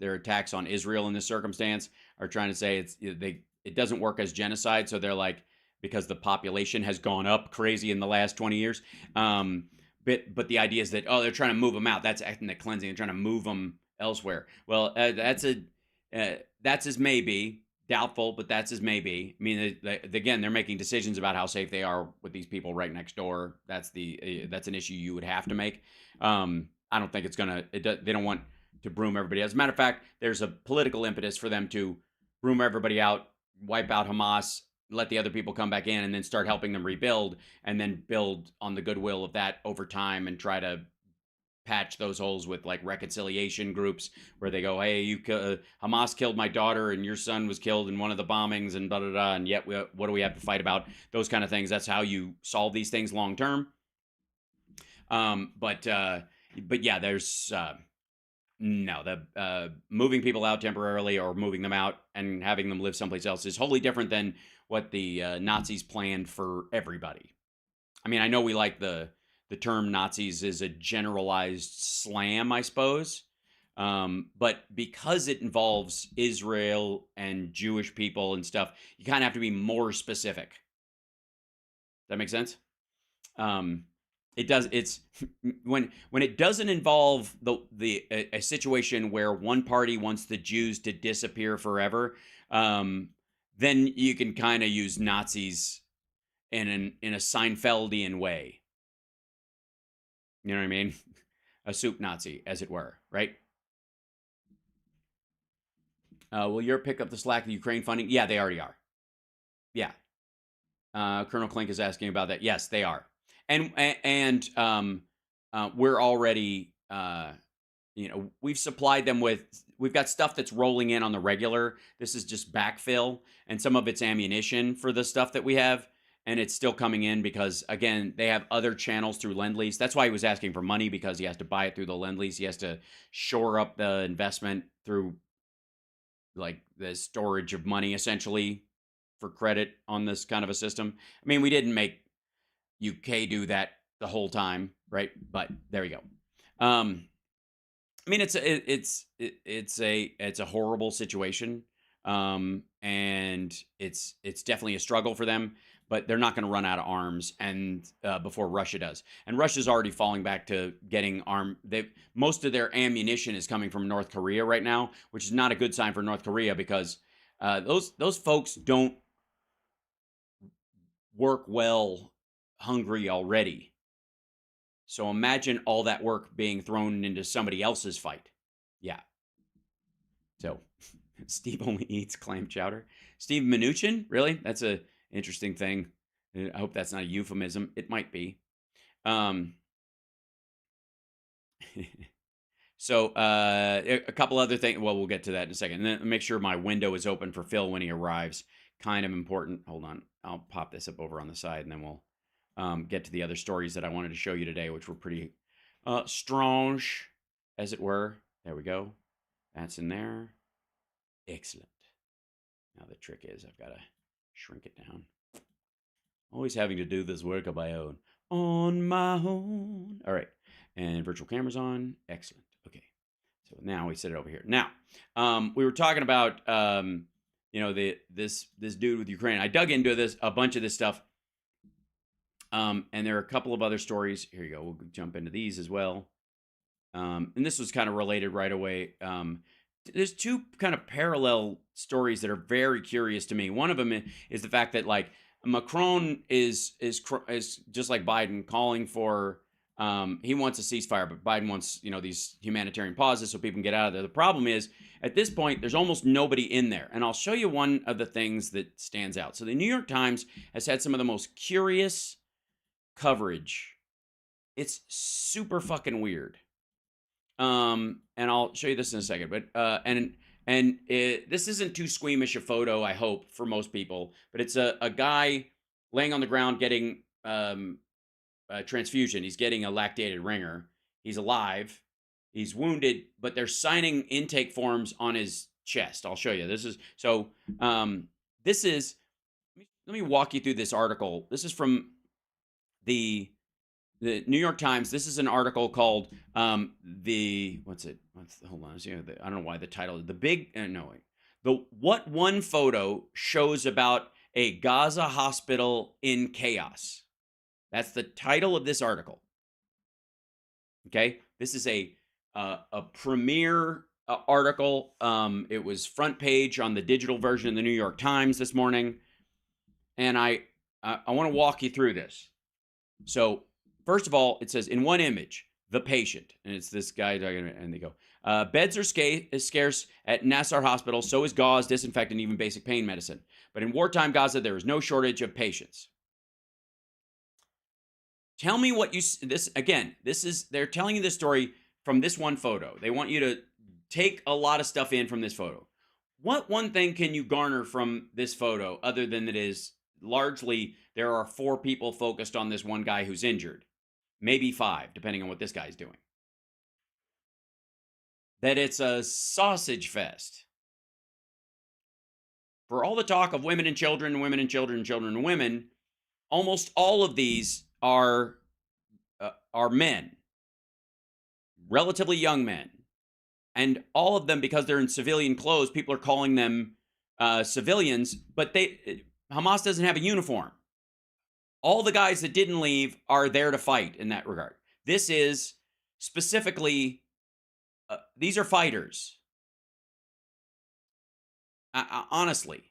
attacks on Israel in this circumstance are trying to say it doesn't work as genocide. So they're like, because the population has gone up crazy in the last 20 years. But the idea is that, they're trying to move them out. That's ethnic cleansing. They're trying to move them elsewhere. Well, that's as maybe. Doubtful, but that's as maybe. I mean, again, they're making decisions about how safe they are with these people right next door. That's an issue you would have to make. I don't think they don't want to broom everybody out. As a matter of fact, there's a political impetus for them to broom everybody out, wipe out Hamas, let the other people come back in, and then start helping them rebuild, and then build on the goodwill of that over time and try to patch those holes with like reconciliation groups where they go, hey, Hamas killed my daughter and your son was killed in one of the bombings and and yet what do we have to fight about? Those kind of things. That's how you solve these things long term. But yeah, there's moving people out temporarily or moving them out and having them live someplace else is wholly different than what the Nazis planned for everybody. I mean, I know we like the term Nazis is a generalized slam, I suppose. But because it involves Israel and Jewish people and stuff, you kind of have to be more specific. That makes sense? It does. It's when it doesn't involve a situation where one party wants the Jews to disappear forever, then you can kind of use Nazis in a Seinfeldian way. You know what I mean? A soup Nazi, as it were, right? Will Europe pick up the slack of the Ukraine funding? Yeah, they already are. Yeah. Colonel Klink is asking about that. Yes, they are. And we're already, we've supplied them we've got stuff that's rolling in on the regular. This is just backfill, and some of it's ammunition for the stuff that we have. And it's still coming in because, again, they have other channels through Lend-Lease. That's why he was asking for money, because he has to buy it through the Lend-Lease. He has to shore up the investment through, like, the storage of money, essentially, for credit on this kind of a system. I mean, we didn't make UK do that the whole time, right? But there we go. I mean, it's a horrible situation, and it's definitely a struggle for them. But they're not going to run out of arms and before Russia does. And Russia's already falling back to getting most of their ammunition is coming from North Korea right now, which is not a good sign for North Korea, because those folks don't work well hungry already. So imagine all that work being thrown into somebody else's fight. Yeah. So Steve only eats clam chowder. Steve Mnuchin? Really? That's a interesting thing. I hope that's not a euphemism. It might be. So a couple other things. Well, we'll get to that in a second. And then make sure my window is open for Phil when he arrives. Kind of important. Hold on. I'll pop this up over on the side, and then we'll get to the other stories that I wanted to show you today, which were pretty strange, as it were. There we go. That's in there. Excellent. Now the trick is I've got to shrink it down. Always having to do this work on my own. On my own. All right. And virtual camera's on. Excellent. Okay. So now we set it over here. Now, we were talking about this dude with Ukraine. I dug into a bunch of this stuff. And there are a couple of other stories. Here you go. We'll jump into these as well. And this was kind of related right away. There's two kind of parallel stories that are very curious to me. One of them is the fact that like Macron is just like Biden calling for he wants a ceasefire, but Biden wants these humanitarian pauses so people can get out of there. The problem is at this point there's almost nobody in there, and I'll show you one of the things that stands out. So the New York Times has had some of the most curious coverage. It's super fucking weird. And I'll show you this in a second, but this isn't too squeamish a photo, I hope, for most people, but it's a guy laying on the ground getting a transfusion. He's getting a lactated ringer. He's alive. He's wounded, but they're signing intake forms on his chest. I'll show you. This is let me walk you through this article. This is from the New York Times. This is an article called hold on. I don't know why the title what one photo shows about a Gaza hospital in chaos. That's the title of this article. Okay, this is a premier article. It was front page on the digital version of the New York Times this morning, and I want to walk you through this. So first of all, it says in one image, the patient, and it's this guy, and they go, beds are scarce at Nassar Hospital, so is gauze, disinfectant, even basic pain medicine. But in wartime Gaza, there is no shortage of patients. Tell me what they're telling you this story from this one photo. They want you to take a lot of stuff in from this photo. What one thing can you garner from this photo other than it is largely there are 4 people focused on this one guy who's injured? Maybe 5, depending on what this guy's doing. That it's a sausage fest. For all the talk of women and children, women and children, and children and women, almost all of these are men, relatively young men, and all of them, because they're in civilian clothes, people are calling them civilians, but Hamas doesn't have a uniform. All the guys that didn't leave are there to fight in that regard. This is specifically, these are fighters. Honestly,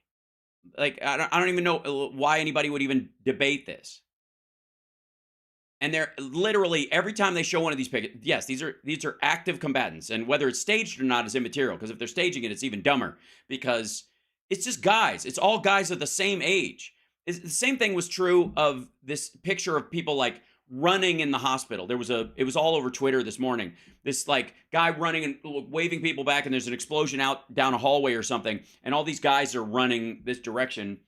like I don't even know why anybody would even debate this. And they're literally, every time they show one of these pictures, yes, these are active combatants, and whether it's staged or not is immaterial, because if they're staging it, it's even dumber, because it's just guys. It's all guys of the same age. The same thing was true of this picture of people like running in the hospital. It was all over Twitter this morning. This like guy running and waving people back, and there's an explosion out down a hallway or something, and all these guys are running this direction,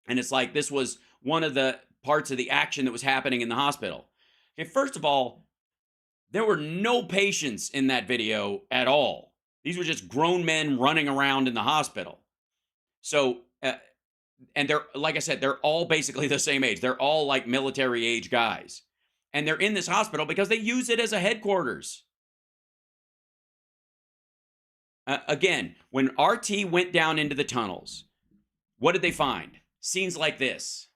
and it's like this was one of the parts of the action that was happening in the hospital. Okay, first of all, there were no patients in that video at all. These were just grown men running around in the hospital. So, and they're, like I said, they're all basically the same age. They're all like military age guys. And they're in this hospital because they use it as a headquarters. Again, when RT went down into the tunnels, what did they find? Scenes like this.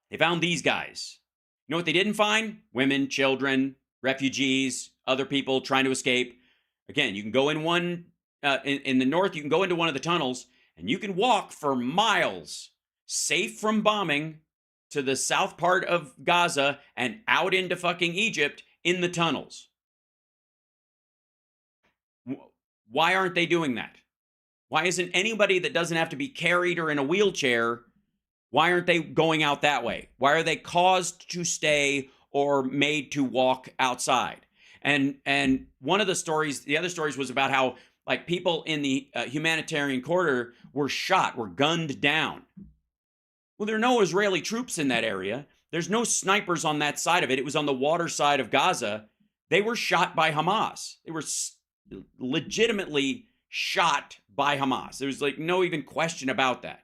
They found these guys. You know what they didn't find? Women, children, refugees, other people trying to escape. Again, you can go in one, in the north, you can go into one of the tunnels, and you can walk for miles, safe from bombing, to the south part of Gaza and out into fucking Egypt in the tunnels. Why aren't they doing that? Why isn't anybody that doesn't have to be carried or in a wheelchair, why aren't they going out that way? Why are they caused to stay or made to walk outside? And one of the stories, the other stories was about how like people in the humanitarian corridor were shot, were gunned down. Well, there are no Israeli troops in that area. There's no snipers on that side of it. It was on the water side of Gaza. They were shot by Hamas. They were legitimately shot by Hamas. There was like no even question about that,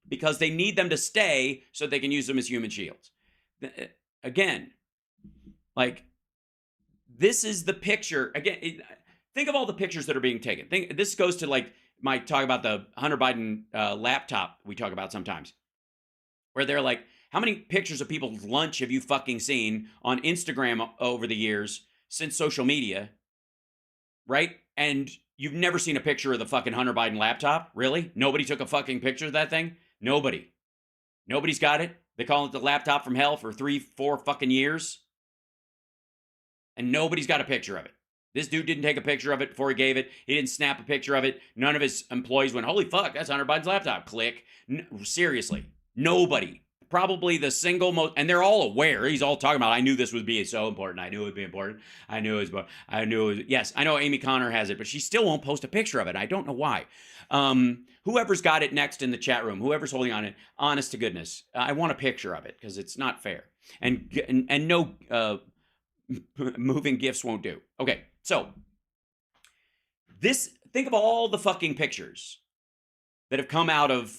because they need them to stay so they can use them as human shields. Again, like this is the picture. Again, think of all the pictures that are being taken. This goes to like my talk about the Hunter Biden laptop we talk about sometimes, where they're like, how many pictures of people's lunch have you fucking seen on Instagram over the years since social media, right? And you've never seen a picture of the fucking Hunter Biden laptop? Really? Nobody took a fucking picture of that thing? Nobody. Nobody's got it. They call it the laptop from hell for 3-4 fucking years. And nobody's got a picture of it. This dude didn't take a picture of it before he gave it. He didn't snap a picture of it. None of his employees went, holy fuck, that's Hunter Biden's laptop. Click. Seriously. Nobody. Probably the single most, and they're all aware. He's all talking about, I knew this would be so important. I knew it would be important. I knew it was, yes, I know Amy Connor has it, but she still won't post a picture of it. I don't know why. Whoever's got it next in the chat room, whoever's holding on it, honest to goodness, I want a picture of it because it's not fair. And no moving gifts won't do. Okay, so think of all the fucking pictures that have come out of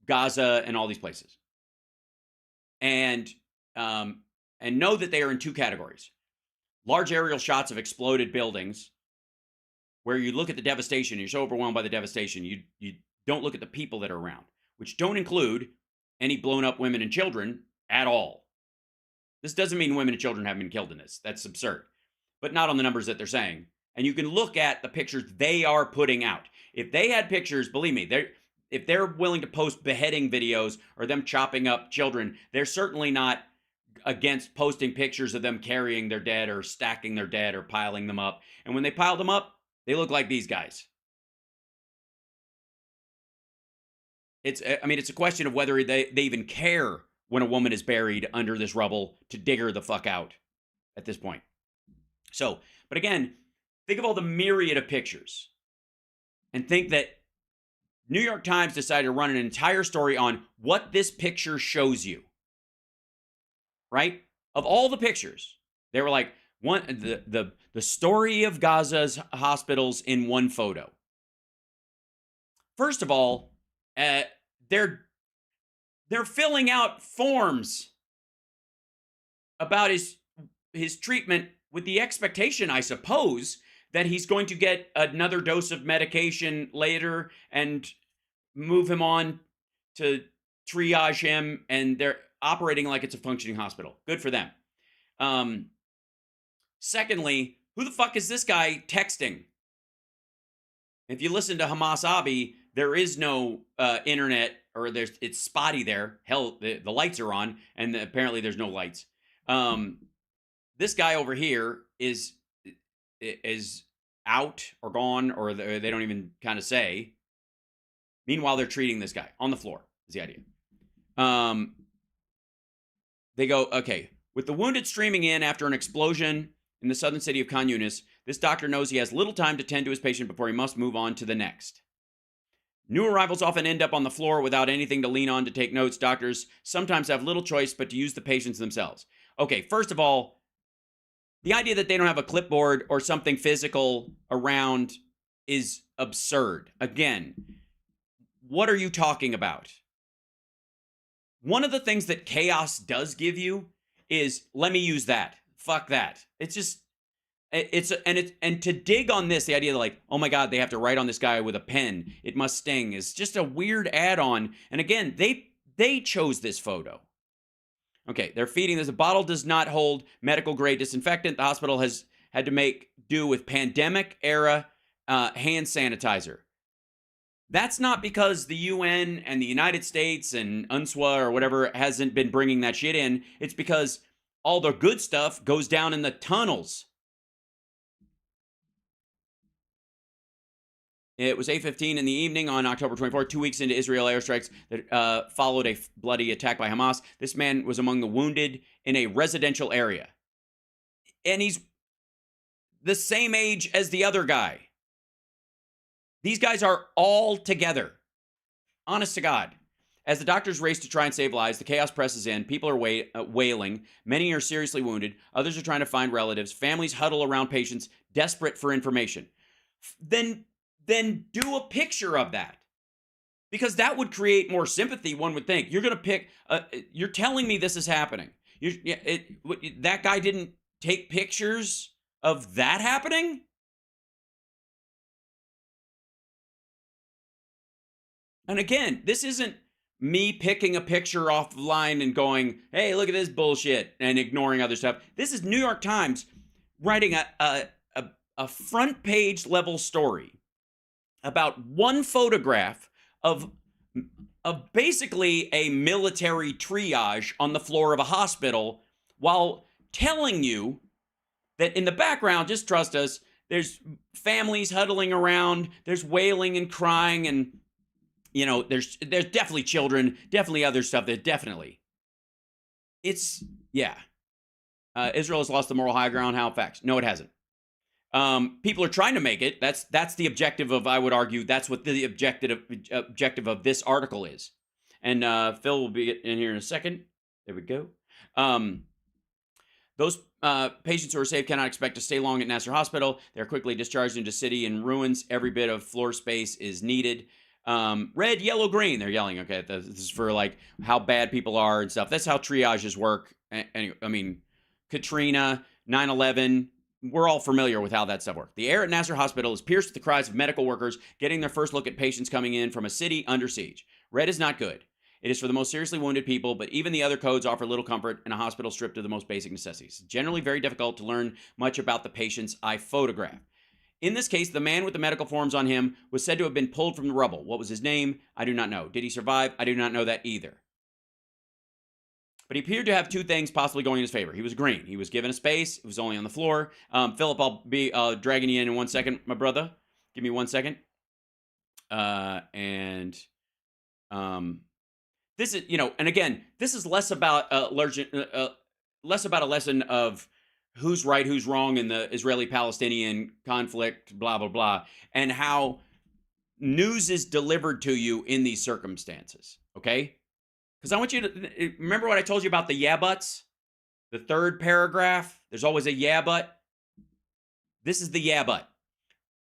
Gaza and all these places. And know that they are in two categories. Large aerial shots of exploded buildings where you look at the devastation, you're so overwhelmed by the devastation, you don't look at the people that are around, which don't include any blown up women and children at all. This doesn't mean women and children haven't been killed in this. That's absurd. But not on the numbers that they're saying. And you can look at the pictures they are putting out. If they had pictures, believe me, if they're willing to post beheading videos or them chopping up children, they're certainly not against posting pictures of them carrying their dead or stacking their dead or piling them up. And when they pile them up, they look like these guys. It's a question of whether they even care when a woman is buried under this rubble to dig her the fuck out at this point. So, but again, think of all the myriad of pictures and think that New York Times decided to run an entire story on what this picture shows you. Right? Of all the pictures, they were like, the story of Gaza's hospitals in one photo. First of all, they're filling out forms about his treatment with the expectation, I suppose, that he's going to get another dose of medication later and move him on to triage him, and they're operating like it's a functioning hospital. Good for them. Secondly, who the fuck is this guy texting? If you listen to Hamas Abi, there is no internet, or it's spotty there. Hell, the lights are on, and apparently there's no lights. This guy over here is out or gone, or they don't even kind of say. Meanwhile, they're treating this guy on the floor, is the idea. They go, okay, with the wounded streaming in after an explosion in the southern city of Khan Yunis, this doctor knows he has little time to tend to his patient before he must move on to the next. New arrivals often end up on the floor without anything to lean on to take notes. Doctors sometimes have little choice but to use the patients themselves. Okay, first of all, the idea that they don't have a clipboard or something physical around is absurd. Again, what are you talking about? One of the things that chaos does give you is, let me use that. Fuck that. It's just, and to dig on this, the idea that like, oh my God, they have to write on this guy with a pen, it must sting, is just a weird add-on. And again, they chose this photo. Okay, they're feeding this. The bottle does not hold medical grade disinfectant. The hospital has had to make do with pandemic era hand sanitizer. That's not because the UN and the United States and UNSWA or whatever hasn't been bringing that shit in. It's because all the good stuff goes down in the tunnels. It was 8:15 in the evening on October 24th, 2 weeks into Israel airstrikes that followed a bloody attack by Hamas. This man was among the wounded in a residential area. And he's the same age as the other guy. These guys are all together. Honest to God. As the doctors race to try and save lives, the chaos presses in. People are wailing. Many are seriously wounded. Others are trying to find relatives. Families huddle around patients, desperate for information. Then do a picture of that. Because that would create more sympathy, one would think. You're going to pick, you're telling me this is happening. That guy didn't take pictures of that happening? And again, this isn't me picking a picture offline and going, hey, look at this bullshit, and ignoring other stuff. This is New York Times writing a front page level story about one photograph of basically a military triage on the floor of a hospital, while telling you that in the background, just trust us, there's families huddling around, there's wailing and crying, and there's definitely children, definitely other stuff. That definitely, yeah. Israel has lost the moral high ground. How facts? No, it hasn't. People are trying to make it. That's the objective of. I would argue that's what the objective of this article is. And Phil will be in here in a second. There we go. Those patients who are safe cannot expect to stay long at Nasser Hospital. They're quickly discharged into city in ruins. Every bit of floor space is needed. Red, yellow, green. They're yelling. Okay, this is for like how bad people are and stuff. That's how triages work. Anyway, I mean, Katrina, 9/11. We're all familiar with how that stuff works. The air at Nasser Hospital is pierced with the cries of medical workers getting their first look at patients coming in from a city under siege. Red is not good. It is for the most seriously wounded people, but even the other codes offer little comfort in a hospital stripped of the most basic necessities. It's generally very difficult to learn much about the patients I photograph. In this case, the man with the medical forms on him was said to have been pulled from the rubble. What was his name? I do not know. Did he survive? I do not know that either. But he appeared to have two things possibly going in his favor. He was green. He was given a space. It was only on the floor. Philip, I'll be dragging you in 1 second, my brother. Give me 1 second. This is, and again, this is less about less about a lesson of who's right, who's wrong in the Israeli-Palestinian conflict, blah, blah, blah, and how news is delivered to you in these circumstances, okay? Because I want you to remember what I told you about the yeah buts? The third paragraph, there's always a yeah but. This is the yeah but.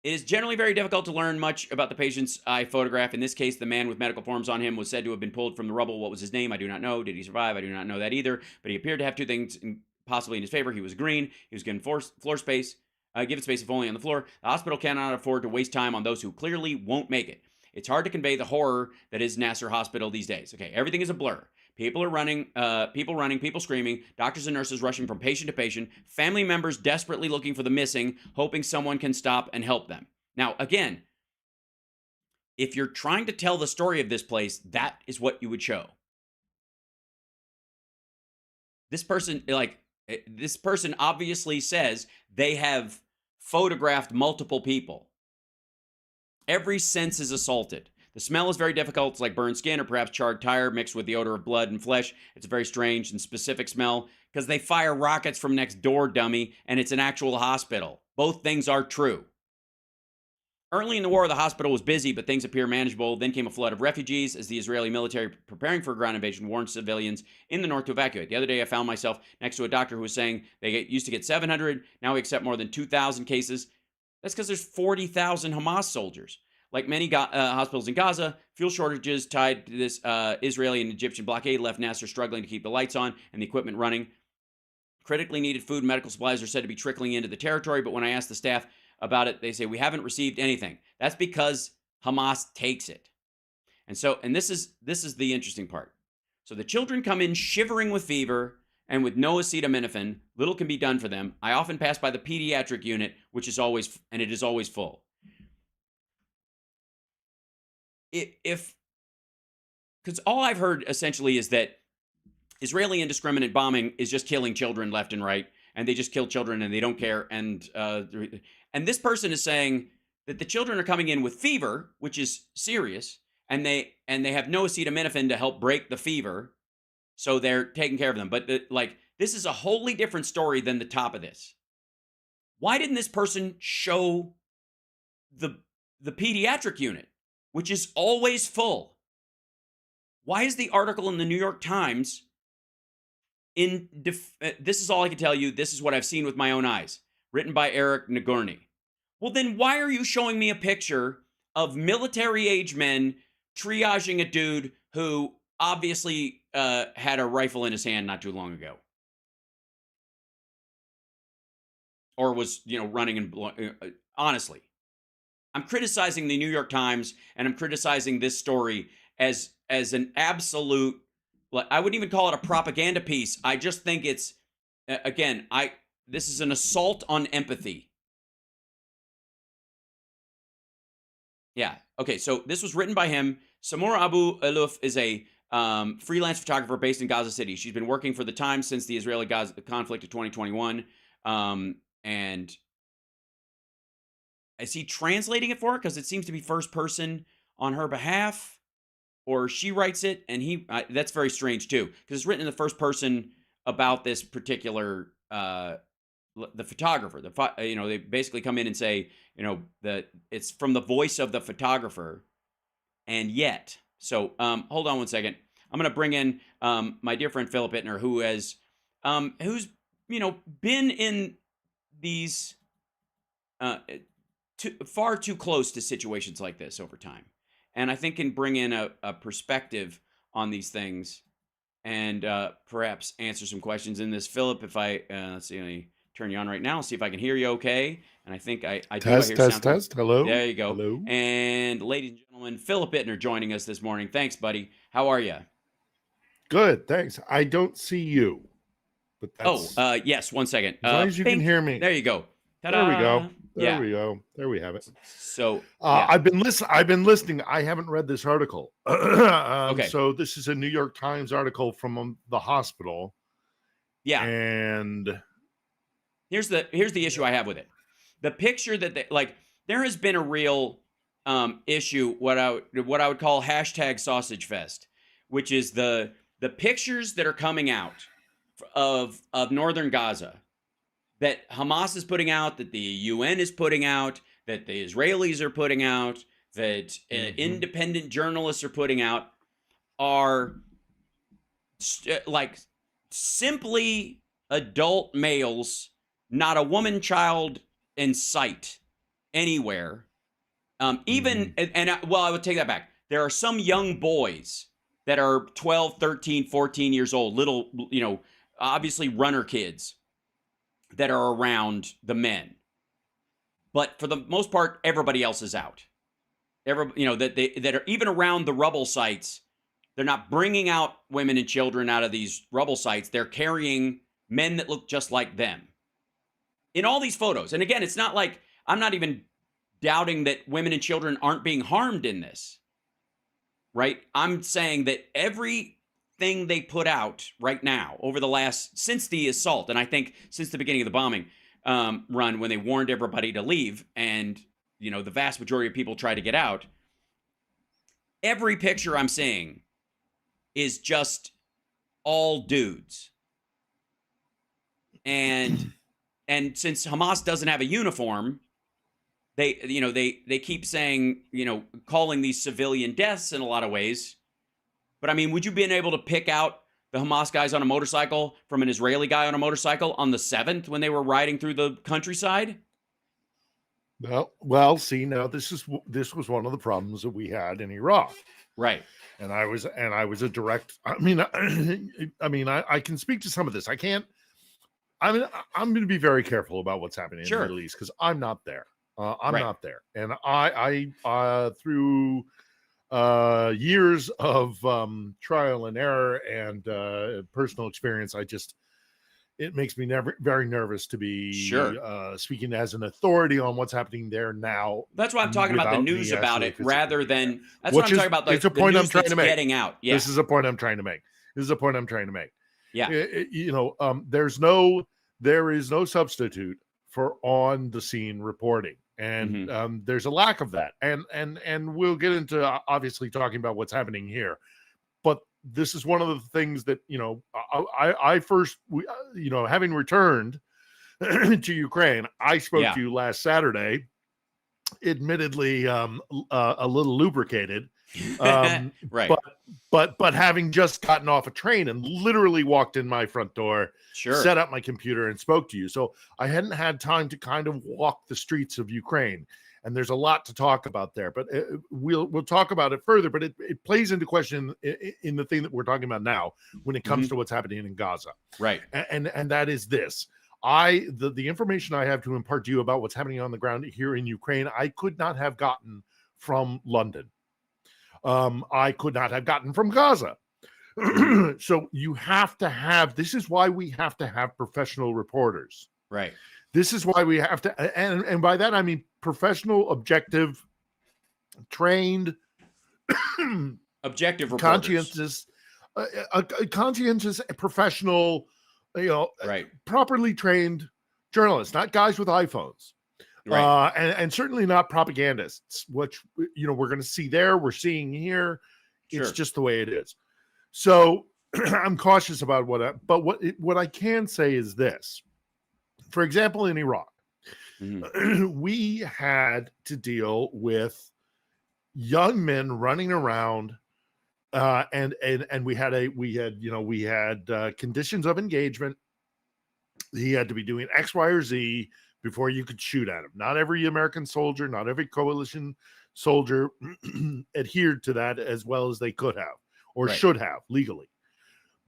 It is generally very difficult to learn much about the patients I photograph. In this case, the man with medical forms on him was said to have been pulled from the rubble. What was his name? I do not know. Did he survive? I do not know that either. But he appeared to have two things possibly in his favor. He was green. He was given floor space, given space if only on the floor. The hospital cannot afford to waste time on those who clearly won't make it. It's hard to convey the horror that is Nasser Hospital these days. Okay, everything is a blur. People are running, people screaming, doctors and nurses rushing from patient to patient, family members desperately looking for the missing, hoping someone can stop and help them. Now, again, if you're trying to tell the story of this place, that is what you would show. This person obviously says they have photographed multiple people. Every sense is assaulted. The smell is very difficult. It's like burned skin or perhaps charred tire mixed with the odor of blood and flesh. It's a very strange and specific smell because they fire rockets from next door, dummy, and it's an actual hospital. Both things are true. Early in the war, the hospital was busy, but things appear manageable. Then came a flood of refugees as the Israeli military, preparing for a ground invasion, warned civilians in the north to evacuate. The other day, I found myself next to a doctor who was saying they used to get 700. Now we accept more than 2,000 cases. That's because there's 40,000 Hamas soldiers. Like many hospitals in Gaza, fuel shortages tied to this Israeli and Egyptian blockade left Nasser struggling to keep the lights on and the equipment running. Critically needed food and medical supplies are said to be trickling into the territory, but when I asked the staff about it, they say, we haven't received anything. That's because Hamas takes it. And this is the interesting part. So the children come in shivering with fever and with no acetaminophen. Little can be done for them. I often pass by the pediatric unit, which is always full. Because all I've heard essentially is that Israeli indiscriminate bombing is just killing children left and right, and they just kill children and they don't care. And this person is saying that the children are coming in with fever, which is serious, and they have no acetaminophen to help break the fever, so they're taking care of them. But this is a wholly different story than the top of this. Why didn't this person show the pediatric unit, which is always full? Why is the article in the New York Times this is all I can tell you. This is what I've seen with my own eyes. Written by Eric Nagorny. Well, then why are you showing me a picture of military-age men triaging a dude who obviously had a rifle in his hand not too long ago? Or was, running and honestly. I'm criticizing the New York Times and I'm criticizing this story as an absolute, I wouldn't even call it a propaganda piece. I just think it's, again, this is an assault on empathy. Yeah. Okay. So this was written by him. Samora Abu Eluf is a freelance photographer based in Gaza City. She's been working for the Times since the Israeli-Gaza conflict of 2021. And is he translating it for her? Because it seems to be first person on her behalf, or she writes it, and that's very strange too, because it's written in the first person about this particular the photographer. They basically come in and say, that it's from the voice of the photographer, and yet. So hold on one second. I'm going to bring in my dear friend Philip Ittner, who's been in these far too close to situations like this over time, and I think can bring in a perspective on these things, and perhaps answer some questions in this. Philip, if I let's see, let me turn you on right now, see if I can hear you okay. And I think I do. I hear sound. Test. Hello. There you go. Hello. And ladies and gentlemen, Philip Ittner joining us this morning. Thanks, buddy. How are you? Good, thanks. I don't see you, but that's, yes. One second. as long as you can hear me. There you go. Ta-da. There we go. Yeah. We go. There we have it. So I've been listening. I haven't read this article. Okay. So this is a New York Times article from the hospital. Yeah. And here's the issue I have with it. The picture that there has been a real issue, what I would call hashtag sausage fest, which is the pictures that are coming out of northern Gaza that Hamas is putting out, that the UN is putting out, that the Israelis are putting out, that independent journalists are putting out, are simply adult males, not a woman, child in sight anywhere. I would take that back. There are some young boys that are 12, 13, 14 years old, little, obviously runner kids that are around the men. But for the most part, everybody else is out. That are even around the rubble sites. They're not bringing out women and children out of these rubble sites. They're carrying men that look just like them in all these photos. And again, it's not like, I'm not even doubting that women and children aren't being harmed in this, right? I'm saying that everything they put out right now since the assault, and I think since the beginning of the bombing run, when they warned everybody to leave, and the vast majority of people try to get out, every picture I'm seeing is just all dudes. And since Hamas doesn't have a uniform, they keep saying, calling these civilian deaths in a lot of ways. But I mean, would you been able to pick out the Hamas guys on a motorcycle from an Israeli guy on a motorcycle on the 7th when they were riding through the countryside? Well, see, now this was one of the problems that we had in Iraq. Right. And I was a direct, I can speak to some of this. I can't, I'm going to be very careful about what's happening in the Middle East, because I'm not there. I'm not there. And I through years of trial and error and personal experience, it makes me very nervous to be speaking as an authority on what's happening there now. That's why I'm talking about the news about it, rather than that's what I'm talking about. It's a point I'm trying to make. Getting out. Yeah. This is a point I'm trying to make. Yeah. There is no substitute for on the scene reporting. And there's a lack of that. And we'll get into obviously talking about what's happening here. But this is one of the things that, I first, having returned to Ukraine, I spoke to you last Saturday, admittedly a little lubricated. Right. But having just gotten off a train and literally walked in my front door, set up my computer and spoke to you. So I hadn't had time to kind of walk the streets of Ukraine. And there's a lot to talk about there, but we'll talk about it further. But it plays into question in the thing that we're talking about now when it comes to what's happening in Gaza. Right. And that is this. The information I have to impart to you about what's happening on the ground here in Ukraine, I could not have gotten from London. I could not have gotten from Gaza. So you have to have, this is why we have to have professional reporters. Right. This is why we have to, and by that I mean professional, objective, trained, objective reporters. Conscientious, professional, right, properly trained journalists, not guys with iPhones, right, and certainly not propagandists, which we're going to see there, we're seeing here. It's just the way it is. So I'm cautious about what I can say is this. For example, in Iraq, we had to deal with young men running around, and we had conditions of engagement. He had to be doing X, Y, or Z before you could shoot at him. Not every American soldier, not every coalition soldier adhered to that as well as they could have or should have legally.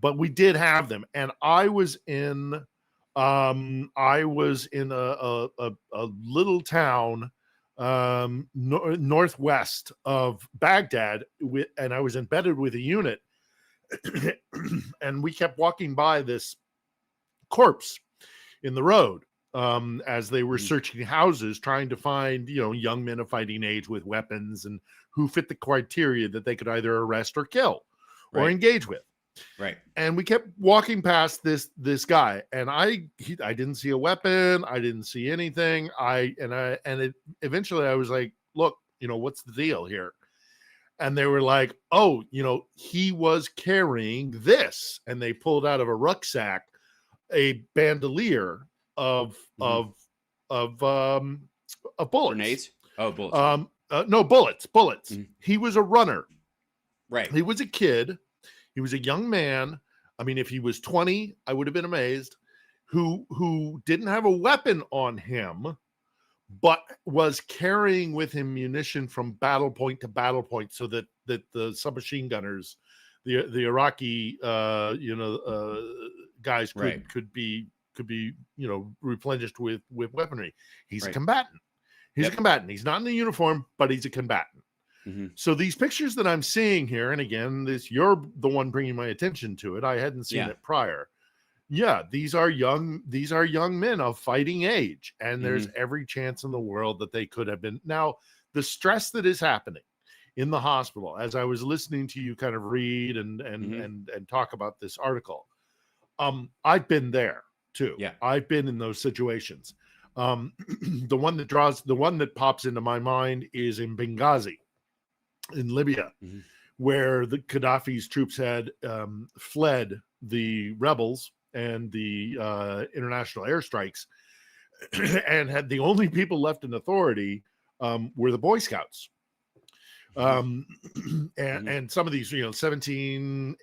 But we did have them, and I was in a little town northwest of Baghdad, and I was embedded with a unit, and we kept walking by this corpse in the road as they were searching houses, trying to find young men of fighting age with weapons and who fit the criteria that they could either arrest or kill or engage with. Right. And we kept walking past this guy, and I didn't see a weapon. I didn't see anything. Eventually I was like, look, what's the deal here? And they were like, oh, he was carrying this. And they pulled out of a rucksack a bandolier of bullets. Grenades? Oh, bullets. No, bullets. He was a runner. Right. He was a kid. He was a young man. I mean, if he was 20, I would have been amazed. Who didn't have a weapon on him, but was carrying with him munition from battle point to battle point, so that the submachine gunners, the Iraqi guys could be replenished with weaponry. He's a combatant. He's a combatant. He's not in the uniform, but he's a combatant. So these pictures that I'm seeing here, and again, you're the one bringing my attention to it. I hadn't seen it prior. Yeah, these are young men of fighting age, and there's every chance in the world that they could have been. Now, the stress that is happening in the hospital, as I was listening to you kind of read and talk about this article, I've been there too. Yeah, I've been in those situations. The one that pops into my mind is in Benghazi, in Libya, where the Gaddafi's troops had fled the rebels and the international airstrikes, and had the only people left in authority were the Boy Scouts, and some of these 17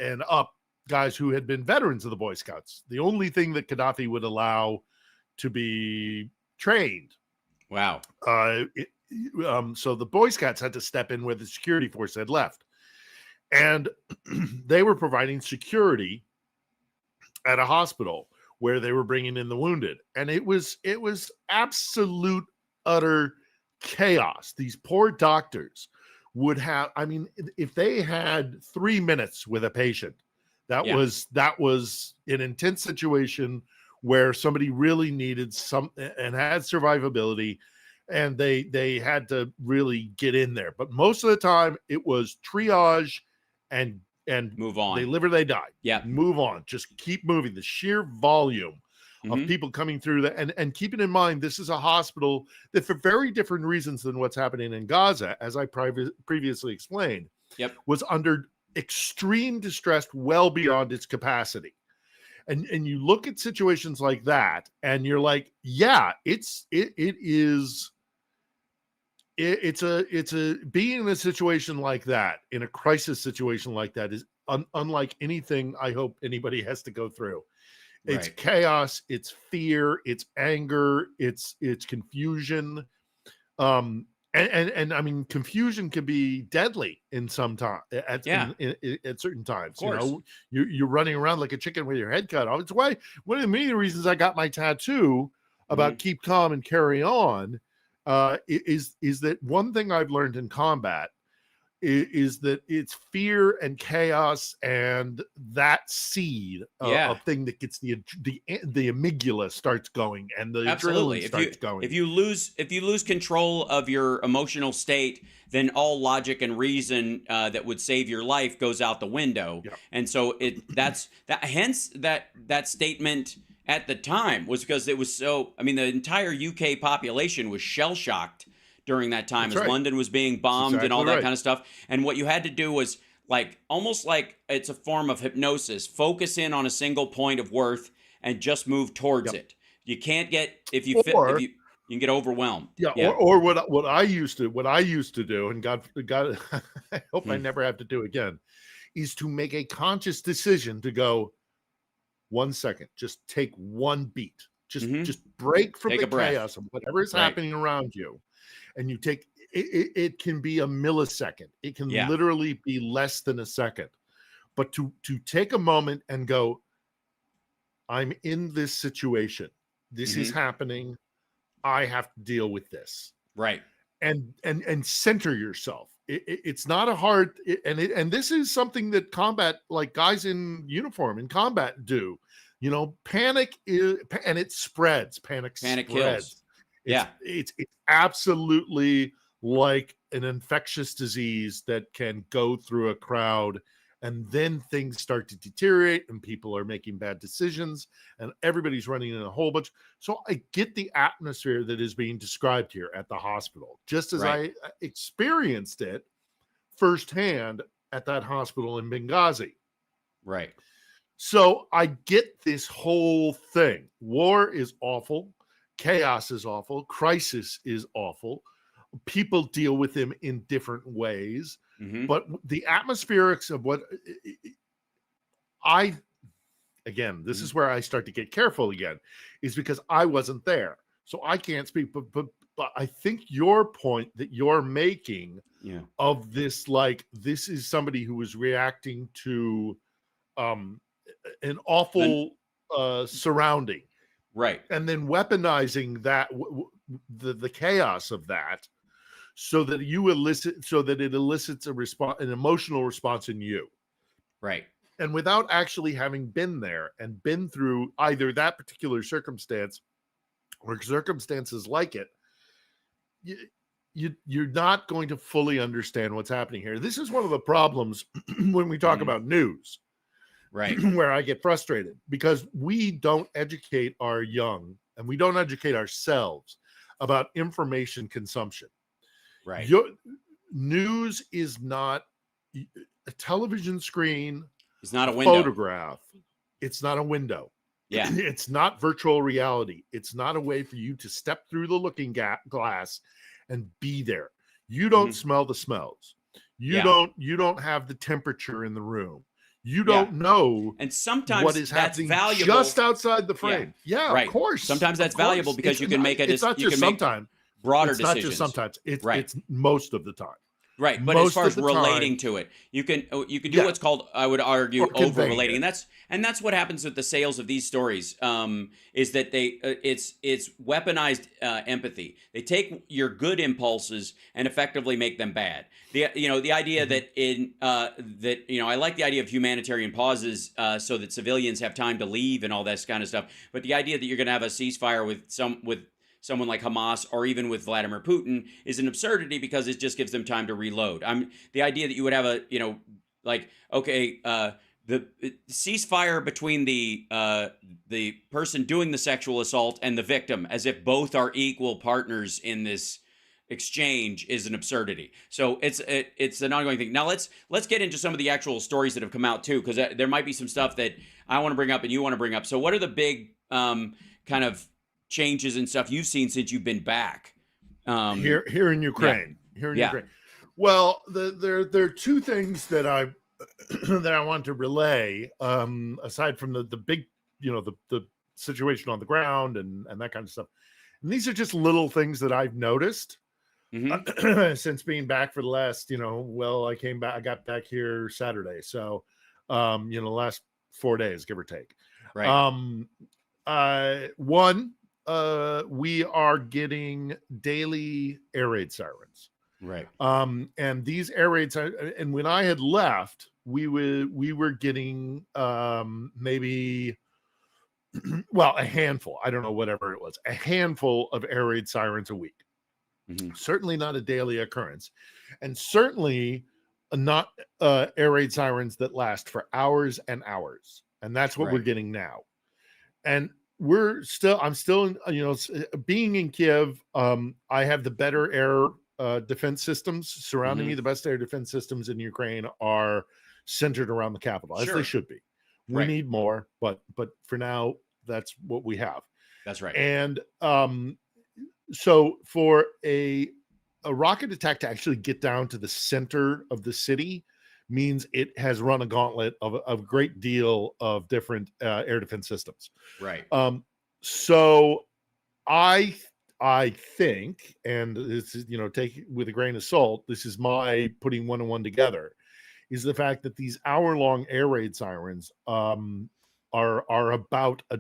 and up guys who had been veterans of the Boy Scouts. The only thing that Gaddafi would allow to be trained. Wow. So the Boy Scouts had to step in where the security force had left, and they were providing security at a hospital where they were bringing in the wounded, and it was absolute utter chaos. These poor doctors would have, if they had 3 minutes with a patient, that was an intense situation where somebody really needed some and had survivability, and they had to really get in there. But most of the time it was triage and move on. They live or they die. Yeah. Move on. Just keep moving. The sheer volume of people coming through that, and keeping in mind, this is a hospital that, for very different reasons than what's happening in Gaza, as I previously explained, was under extreme distress well beyond its capacity. And you look at situations like that, and you're like, yeah, it's being in a situation like that, in a crisis situation like that, is unlike anything I hope anybody has to go through. It's chaos, it's fear, it's anger, it's confusion. And I mean, confusion can be deadly in some time Yeah, at certain of times. You course. know, you're running around like a chicken with your head cut off. It's why one of the main reasons I got my tattoo Hmm. about keep calm and carry on is that one thing I've learned in combat is that it's fear and chaos and that seed Yeah. of thing that gets the amygdala starts going and the adrenaline Absolutely. starts going. If you lose control of your emotional state, then all logic and reason that would save your life goes out the window. Yeah, And so that's that. Hence that statement at the time was because it was so. I mean, the entire UK population was shell shocked during that time that's as right. London was being That's bombed and all exactly that right. kind of stuff. And what you had to do was like almost like it's a form of hypnosis. Focus in on a single point of worth and just move towards Yep. it. You can't get if Or you can get overwhelmed. yeah, Yeah. or what I used to do, and God, I hope I Hmm. never have to do again, is to make a conscious decision to go 1 second, just take one beat, Hmm. just break from Take the a breath. chaos of whatever is Right. happening around you, and you take it can be a millisecond, it can Yeah. literally be less than a second, but to take a moment and go, I'm in this situation, this is Hmm. happening, I have to deal with this. Right. And center yourself. It's not a hard and this is something that combat like guys in uniform in combat do. You know, panic is and it spreads. Panic Panic kills. spreads. Yeah. It's absolutely like an infectious disease that can go through a crowd and then things start to deteriorate and people are making bad decisions and everybody's running in a whole bunch. So I get the atmosphere that is being described here at the hospital, just as Right. I experienced it firsthand at that hospital in Benghazi. Right. So I get this whole thing. War is awful. Chaos is awful. Crisis is awful. People deal with them in different ways. Hmm. But the atmospherics of what I again, this is where I start to get careful again, is because I wasn't there. So I can't speak, but I think your point that you're making Yeah. of this, like this is somebody who was reacting to um an Then awful surrounding right. and then weaponizing that the chaos of that so that it elicits a response, an emotional response in you. Right. And without actually having been there and been through either that particular circumstance or circumstances like it, you're not going to fully understand what's happening here. This is one of the problems when we talk Mhm. about news, Right. where I get frustrated because we don't educate our young and we don't educate ourselves about information consumption. Right. Your news is not a television screen, It's not a a window. photograph. It's not a window. Yeah. It's not virtual reality. It's not a way for you to step through the looking glass and be there. You don't Hmm. smell the smells. Yeah. You don't have the temperature in the room. You Yeah. don't know And what sometimes is that's happening valuable. just outside the Yeah. frame. Yeah, of Right. course. Sometimes Of that's valuable course. because you can make It's not you just can make sometimes. broader It's not just decisions. sometimes. Right. It's most of the time. Right, but as Most far of as the relating time. to it, you can do Yeah. what's called, I would argue, Or over conveying relating, it. and that's what happens with the sales of these stories. Is that it's weaponized empathy. They take your good impulses and effectively make them bad. The idea Mhm. that I like the idea of humanitarian pauses so that civilians have time to leave and all this kind of stuff. But the idea that you're going to have a ceasefire with someone like Hamas or even with Vladimir Putin is an absurdity because it just gives them time to reload. The idea that you would have the ceasefire between the person doing the sexual assault and the victim as if both are equal partners in this exchange is an absurdity. So it's an ongoing thing. Now let's get into some of the actual stories that have come out too, because there might be some stuff that I want to bring up and you want to bring up. So what are the big kind of changes and stuff you've seen since you've been back Here in Ukraine. Here in Yeah. Ukraine. Well, there are two things that I that I want to relay. Aside from the big, the situation on the ground and that kind of stuff. And these are just little things that I've noticed. since being back for the last, I got back here Saturday. So, last 4 days, give or take. Right. One, we are getting daily air raid sirens. Right. And these air raids, and when I had left, we were getting maybe well, a handful. I don't know, whatever it was, a handful of air raid sirens a week. Certainly not a daily occurrence, and certainly not air raid sirens that last for hours and hours. And that's what we're getting now. And I'm still, being in Kiev. I have the better air defense systems surrounding me. The best air defense systems in Ukraine are centered around the capital, as they should be. We need more, but for now, that's what we have. That's right. And so for a rocket attack to actually get down to the center of the city means it has run a gauntlet of a great deal of different air defense systems. Right. So I think, and this is, take it with a grain of salt, this is my putting one and one together, is the fact that these hour-long air raid sirens are about a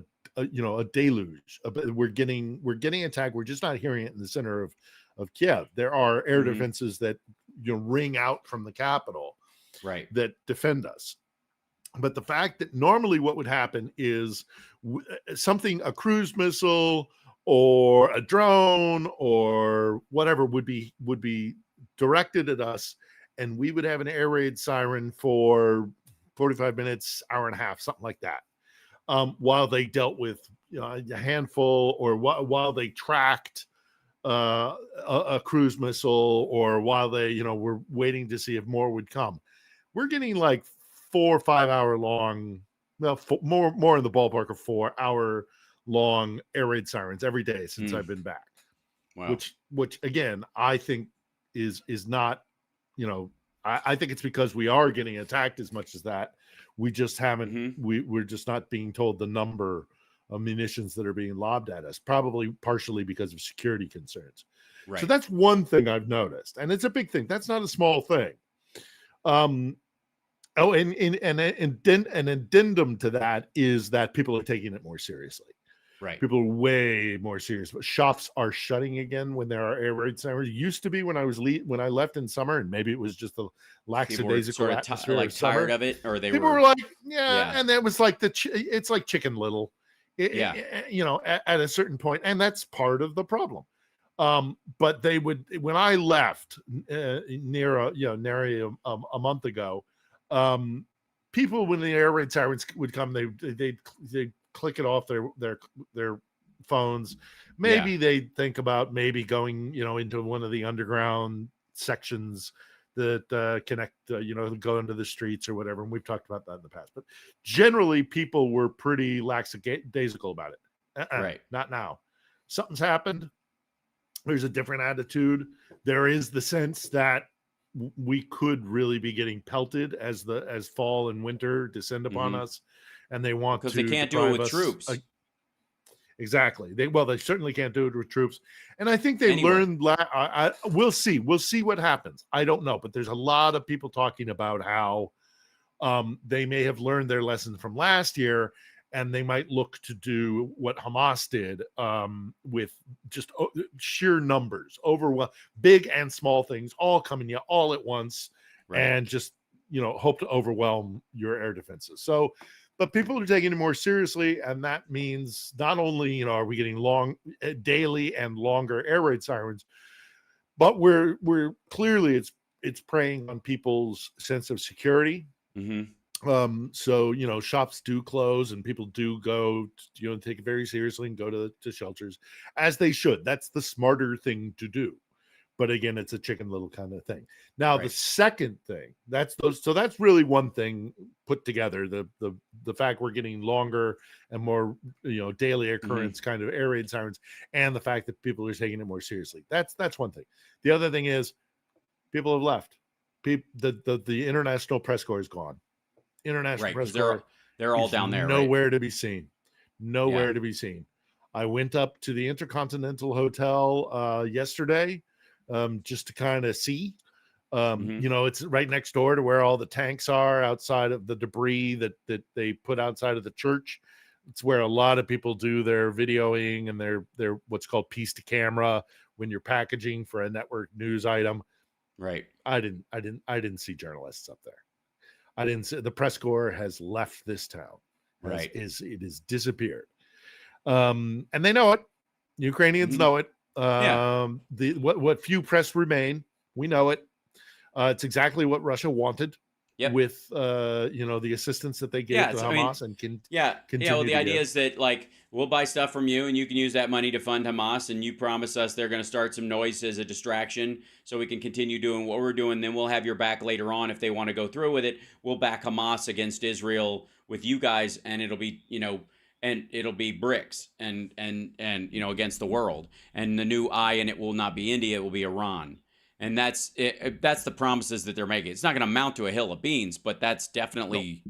deluge. We're getting attacked. We're just not hearing it in the center of Kiev. There are air defenses that ring out from the capital, that defend us. But the fact that normally what would happen is a cruise missile or a drone or whatever would be directed at us, and we would have an air raid siren for 45 minutes, hour and a half, something like that. While they dealt with a handful, or while they tracked a cruise missile, or while they were waiting to see if more would come. We're getting like 4 or 5 hour long, more in the ballpark of 4 hour long air raid sirens every day since I've been back. Wow. Which again, I think is not, I think it's because we are getting attacked as much as that. We just haven't, we're just not being told the number of munitions that are being lobbed at us, probably partially because of security concerns. Right. So that's one thing I've noticed, and it's a big thing. That's not a small thing. And an addendum to that is that people are taking it more seriously. Right. People are way more serious. But shops are shutting again when there are air raid sirens. It used to be when I left in summer, and maybe it was just the lackadaisical atmosphere, like tired of it, or people were like, and that was like it's like Chicken Little, at a certain point, and that's part of the problem. But they would, when I left near a month ago, people, when the air raid sirens would come, they'd click it off their phones. Maybe they'd think about going into one of the underground sections that connect go into the streets or whatever, and we've talked about that in the past. But generally people were pretty lackadaisical about it. Right. Not now. Something's happened. There's a different attitude. There is the sense that we could really be getting pelted as fall and winter descend upon us, and they want to, because they can't do it with troops. Exactly. They certainly can't do it with troops, and I think they learned. We'll see what happens. I don't know, but there's a lot of people talking about how they may have learned their lesson from last year, and they might look to do what Hamas did with just sheer numbers, big and small things all coming all at once, and just hope to overwhelm your air defenses. So, but people are taking it more seriously, and that means not only are we getting daily and longer air raid sirens, but we're clearly it's preying on people's sense of security. So shops do close, and people do go take it very seriously and go to shelters, as they should. That's the smarter thing to do. But again, it's a Chicken Little kind of thing. Now, the second thing, that's really one thing put together, the fact we're getting longer and more daily occurrence kind of air raid sirens, and the fact that people are taking it more seriously. That's one thing. The other thing is people have left. The international press corps is gone. International press corps, they're all down there, nowhere to be seen. To be seen. I went up to the Intercontinental Hotel yesterday just to kind of see. Mhm. It's right next door to where all the tanks are outside of the debris that they put outside of the church. It's where a lot of people do their videoing and their what's called piece to camera when you're packaging for a network news item. Right. I didn't see journalists up there. I didn't see the press corps has left this town. Right. It has disappeared. And they know it. Ukrainians Mhm. know it. Yeah. The what few press remain, we know it. It's exactly what Russia wanted Yep. with the assistance that they gave Yeah. to I mean, Hamas and can yeah. Well, continue the to idea give. is that like we'll buy stuff from you, and you can use that money to fund Hamas, and you promise us they're going to start some noise as a distraction, so we can continue doing what we're doing. Then we'll have your back later on if they want to go through with it. We'll back Hamas against Israel with you guys, and it'll be and it'll be BRICS and against the world. And the new I in it will not be India; it will be Iran. And that's it, that's the promises that they're making. It's not going to amount to a hill of beans, but that's No. definitely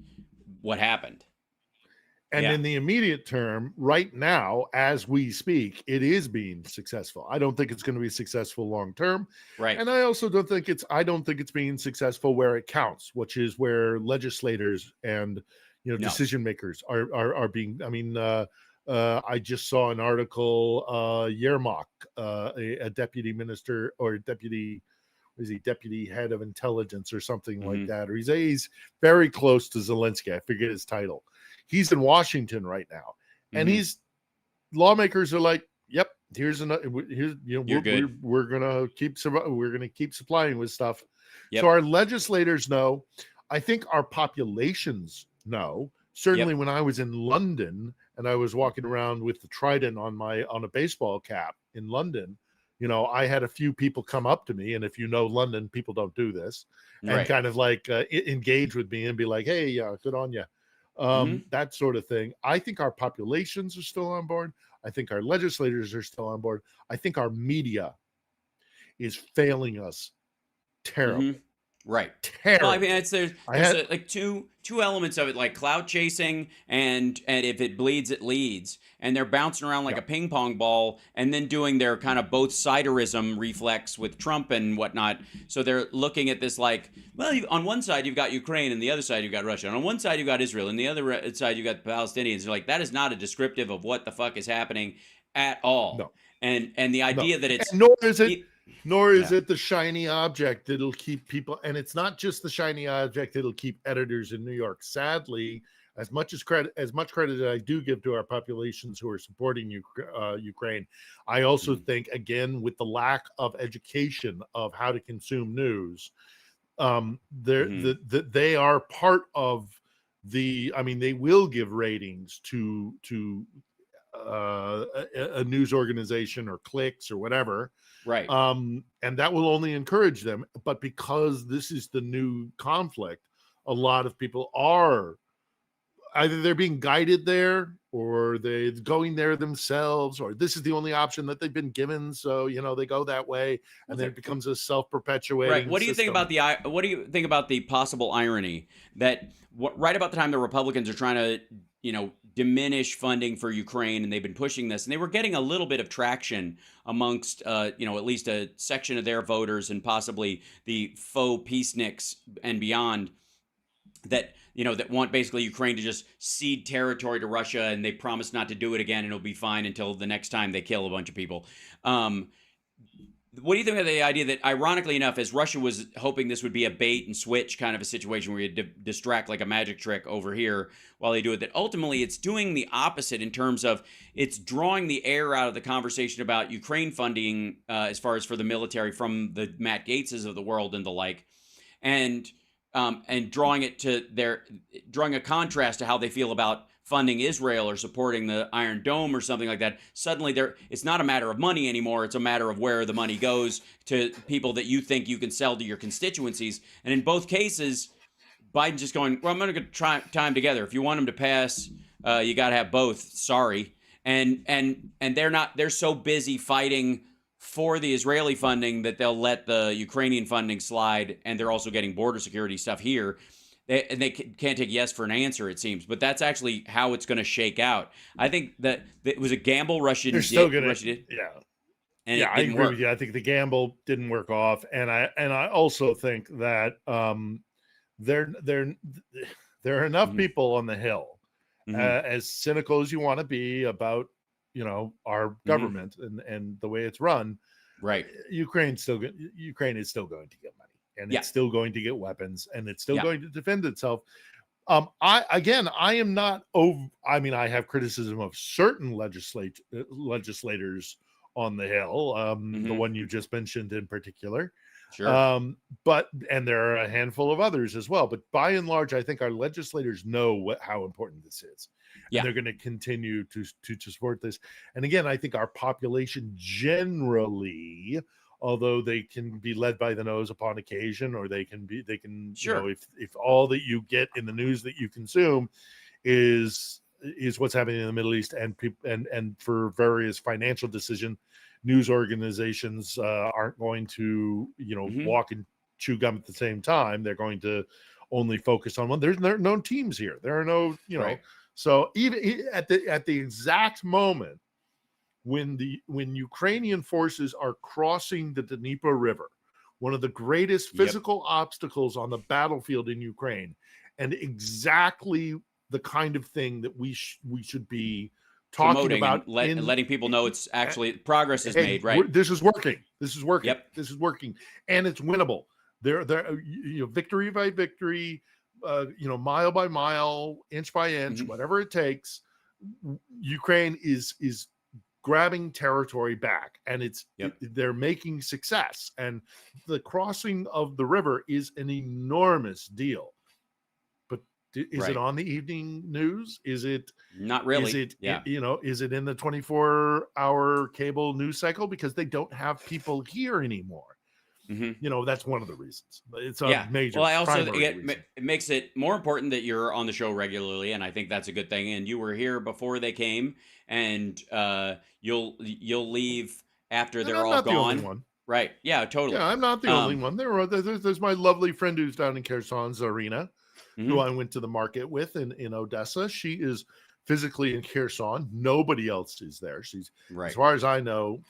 what happened. And Yeah. in the immediate term, right now, as we speak, it is being successful. I don't think it's going to be successful long term. Right. And I also don't think it's being successful where it counts, which is where legislators and No. decision makers are being. I mean, I just saw an article, Yermak, a deputy minister or deputy, is he deputy head of intelligence or something like Mhm. that, or he's very close to Zelensky. I forget his title. He's in Washington right now, and Mhm. lawmakers are like, "Yep, here's You're good. we're gonna keep supplying with stuff." So Yep. our legislators know. I think our populations know. Certainly, Yep. when I was in London and I was walking around with the trident on a baseball cap in London, I had a few people come up to me, and if you know London, people don't do this, and Right. kind of like engage with me and be like, "Hey, good on you," Mhm. that sort of thing. I think our populations are still on board. I think our legislators are still on board. I think our media is failing us Mhm. terribly, Right. Well, I mean, terribly. it's there's I there's had like two elements of it, like cloud chasing and if it bleeds, it leads, and they're bouncing around like yeah, a ping pong ball, and then doing their kind of both siderism reflex with Trump and whatnot. So they're looking at this like, well, on one side you've got Ukraine, and the other side you've got Russia, and on one side you've got Israel, and the other side you've got the Palestinians. They're like, that is not a descriptive of what the fuck is happening at all. no, And the no, idea that and it's nor is yeah. it the shiny object that'll keep people. And it's not just the shiny object that'll keep editors in New York. Sadly, as much credit as I do give to our populations who are supporting Ukraine, I also Mhm. think, again, with the lack of education of how to consume news, Mhm. they are part of the. I mean, they will give ratings to a news organization or clicks or whatever, Right. and that will only encourage them. But because this is the new conflict, a lot of people are either they're being guided there or they're going there themselves, or this is the only option that they've been given, so they go that way, and then it becomes a Right. self-perpetuating What do you think system. about the possible irony that right about the time the Republicans are trying to, diminish funding for Ukraine, and they've been pushing this, and they were getting a little bit of traction amongst, at least a section of their voters and possibly the faux peaceniks and beyond that that want basically Ukraine to just cede territory to Russia, and they promise not to do it again, and it'll be fine until the next time they kill a bunch of people. What do you think of the idea that, ironically enough, as Russia was hoping this would be a bait and switch kind of a situation where you distract like a magic trick over here while they do it, that ultimately it's doing the opposite in terms of it's drawing the air out of the conversation about Ukraine funding as far as for the military from the Matt Gaetzes of the world and the like, and drawing it to drawing a contrast to how they feel about funding Israel or supporting the Iron Dome or something like that. Suddenly it's not a matter of money anymore. It's a matter of where the money goes to people that you think you can sell to your constituencies. And in both cases, Biden's just going, well, I'm going to try time together. If you want them to pass, you got to have both. Sorry. And they're so busy fighting for the Israeli funding that they'll let the Ukrainian funding slide, and they're also getting border security stuff here. They can't take yes for an answer, it seems. But that's actually how it's going to shake out. I think that it was a gamble Russia They're still did. gonna, Russia did, yeah. and Yeah, it I didn't agree work. with you. I think the gamble didn't work off, and I also think that there there there are enough Mhm. people on the Hill, Mhm. as cynical as you want to be about our Mhm. government and the way it's run. Right. Ukraine is still going to get money, and Yeah. it's still going to get weapons, and it's still Yeah. going to defend itself. I am not over. I mean, I have criticism of certain legislators on the Hill, the Mhm. one you just mentioned in particular. Sure. And there are a handful of others as well. But by and large, I think our legislators know how important this is, and Yeah. they're going to continue to support this. And again, I think our population generally, although they can be led by the nose upon occasion, or they can Sure. if all that you get in the news that you consume is what's happening in the Middle East, and and for various financial decision, news organizations aren't going to Mhm. walk and chew gum at the same time. They're going to only focus on one. There are no teams here. There are no Right. So even at the exact moment when Ukrainian forces are crossing the Dnieper River, one of the greatest Yep. physical obstacles on the battlefield in Ukraine, and exactly the kind of thing that we should be talking Promoting and about in letting people know it's actually progress is hey, made. Right. this is working. This is working. Yep. This is working, and it's winnable. There, victory by victory, mile by mile, inch by inch, Mhm. whatever it takes. Ukraine is grabbing territory back, and Yep. they're making success, and the crossing of the river is an enormous deal. But is it Right. on the evening news? Is it Not is really. it Yeah. is it in the 24-hour cable news cycle? Because they don't have people here anymore. Mhm. That's one of the reasons. It's a Yeah. Well, major I also primary reason. it makes it more important that you're on the show regularly, and I think that's a good thing. And you were here before they came, and you'll leave after And they're I'm all not the only gone. one. Right. Yeah. Yeah, Totally. I'm not the only Um. one. There's my lovely friend who's down in Kherson, Zarina, who Mhm. I went to the market with in Odessa. She is physically in Kherson. Nobody else is there. She's, as Right. far as I know,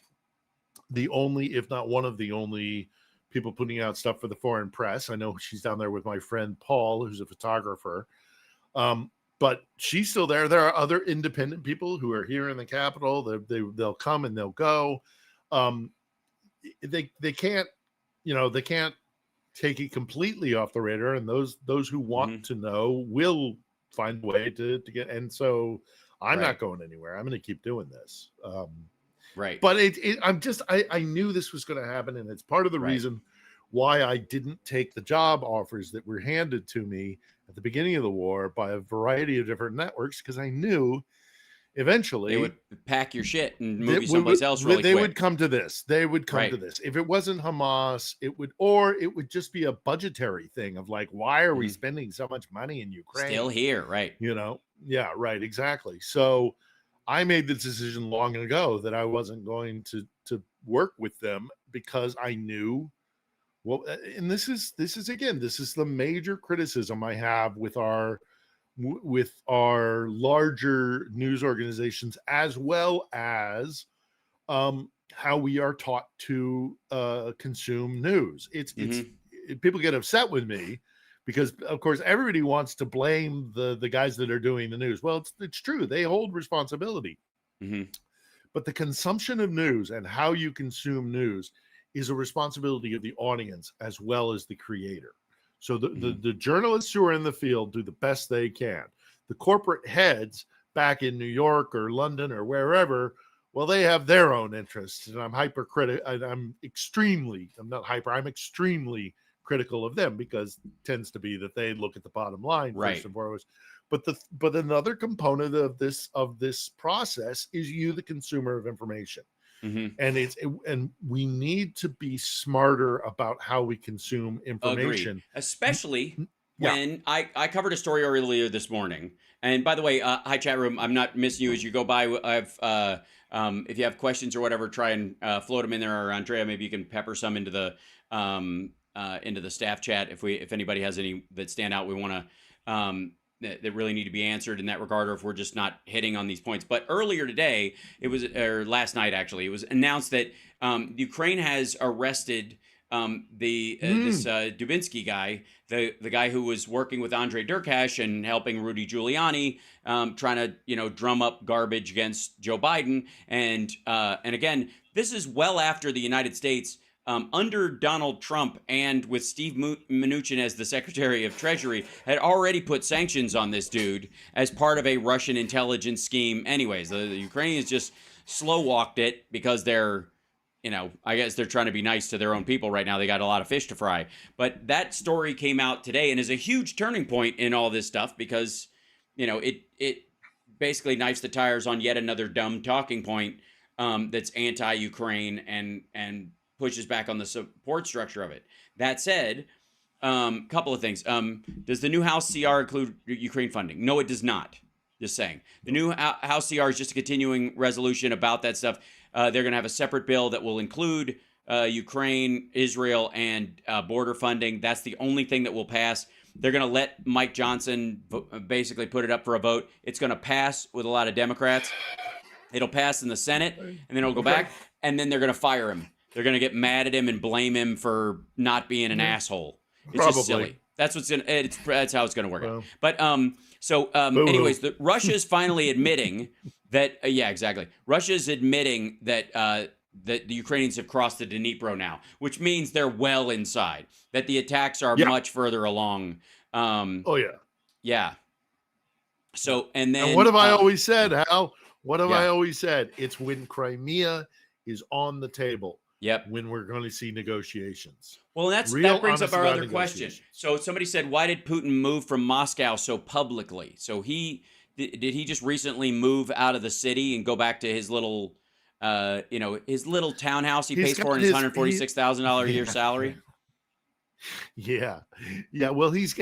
the only, if not one of the only people putting out stuff for the foreign press. I know she's down there with my friend Paul, who's a photographer. Um, but she's still there. There are other independent people who are here in the capital. They'll come and they'll go. Um, they can't, they can't take it completely off the radar, and those who want Mhm. to know will find a way to get. And so I'm Right. not going anywhere. I'm going to keep doing this. Right. But I knew this was going to happen, and it's part of the Right. reason why I didn't take the job offers that were handed to me at the beginning of the war by a variety of different networks, because I knew They eventually would pack your shit and move that you someplace else really they would quick. come to this. They would come to Right. this. If it wasn't Hamas, it would just be a budgetary thing of like, why are we Mhm. spending so much money in Still Ukraine? here. Right. Yeah, right, exactly. So I made the decision long ago that I wasn't going to work with them, because I knew, well, and this is the major criticism I have with our larger news organizations, as well as how we are taught to consume news. Mhm. People get upset with me because, of course, everybody wants to blame the guys that are doing the news. Well, it's true, they hold responsibility, Mhm. but the consumption of news and how you consume news is a responsibility of the audience as well as the creator. So Mhm. the journalists who are in the field do the best they can. The corporate heads back in New York or London or wherever, well, they have their own interests, and I'm hypercritical. I'm extremely critical of them, because it tends to be that they look at the bottom line first Right. and foremost. But another component of this process is you, the consumer of information. Mhm. And we need to be smarter about how we consume Agreed. information. Especially Yeah. when I covered a story earlier this morning. And by the way, hi chat room. I'm not missing you as you go by. I've if you have questions or whatever, try and float them in there. Or Andrea, maybe you can pepper some into the staff chat if anybody has any that stand out. We want to that really need to be answered in that regard, or if we're just not hitting on these points. But earlier today, or last night actually, it was announced that Ukraine has arrested this Dubinsky guy, the guy who was working with Andre Derkash and helping Rudy Giuliani, trying to drum up garbage against Joe Biden, and again, this is well after the United States. Under Donald Trump and with Steve Mnuchin as the Secretary of Treasury, had already put sanctions on this dude as part of a Russian intelligence scheme. Anyways, the Ukrainians just slow walked it because they're, I guess they're trying to be nice to their own people right now. They got a lot of fish to fry. But that story came out today and is a huge turning point in all this stuff because, it basically knifes the tires on yet another dumb talking point that's anti-Ukraine and pushes back on the support structure of it. That said, couple of things. Does the new House CR include Ukraine funding? No, it does not. Just saying. The new House CR is just a continuing resolution about that stuff. They're going to have a separate bill that will include Ukraine, Israel, and border funding. That's the only thing that will pass. They're going to let Mike Johnson basically put it up for a vote. It's going to pass with a lot of Democrats. It'll pass in the Senate, and then it'll go back, and then they're going to fire him. They're going to get mad at him and blame him for not being an asshole. It's just silly. That's that's how it's going to work out. But anyways, Russia's finally admitting that exactly. Russia's admitting that that the Ukrainians have crossed the Dnipro now, which means they're well inside. That the attacks are much further along. Yeah. So and what have I always said, Hal? What have I always said? It's when Crimea is on the table. Yep. When we're going to see negotiations. Well, that brings up our other question. So somebody said, why did Putin move from Moscow so publicly? So did he just recently move out of the city and go back to his little, his little townhouse he pays for in his $146,000 a year salary? Yeah. Well, he's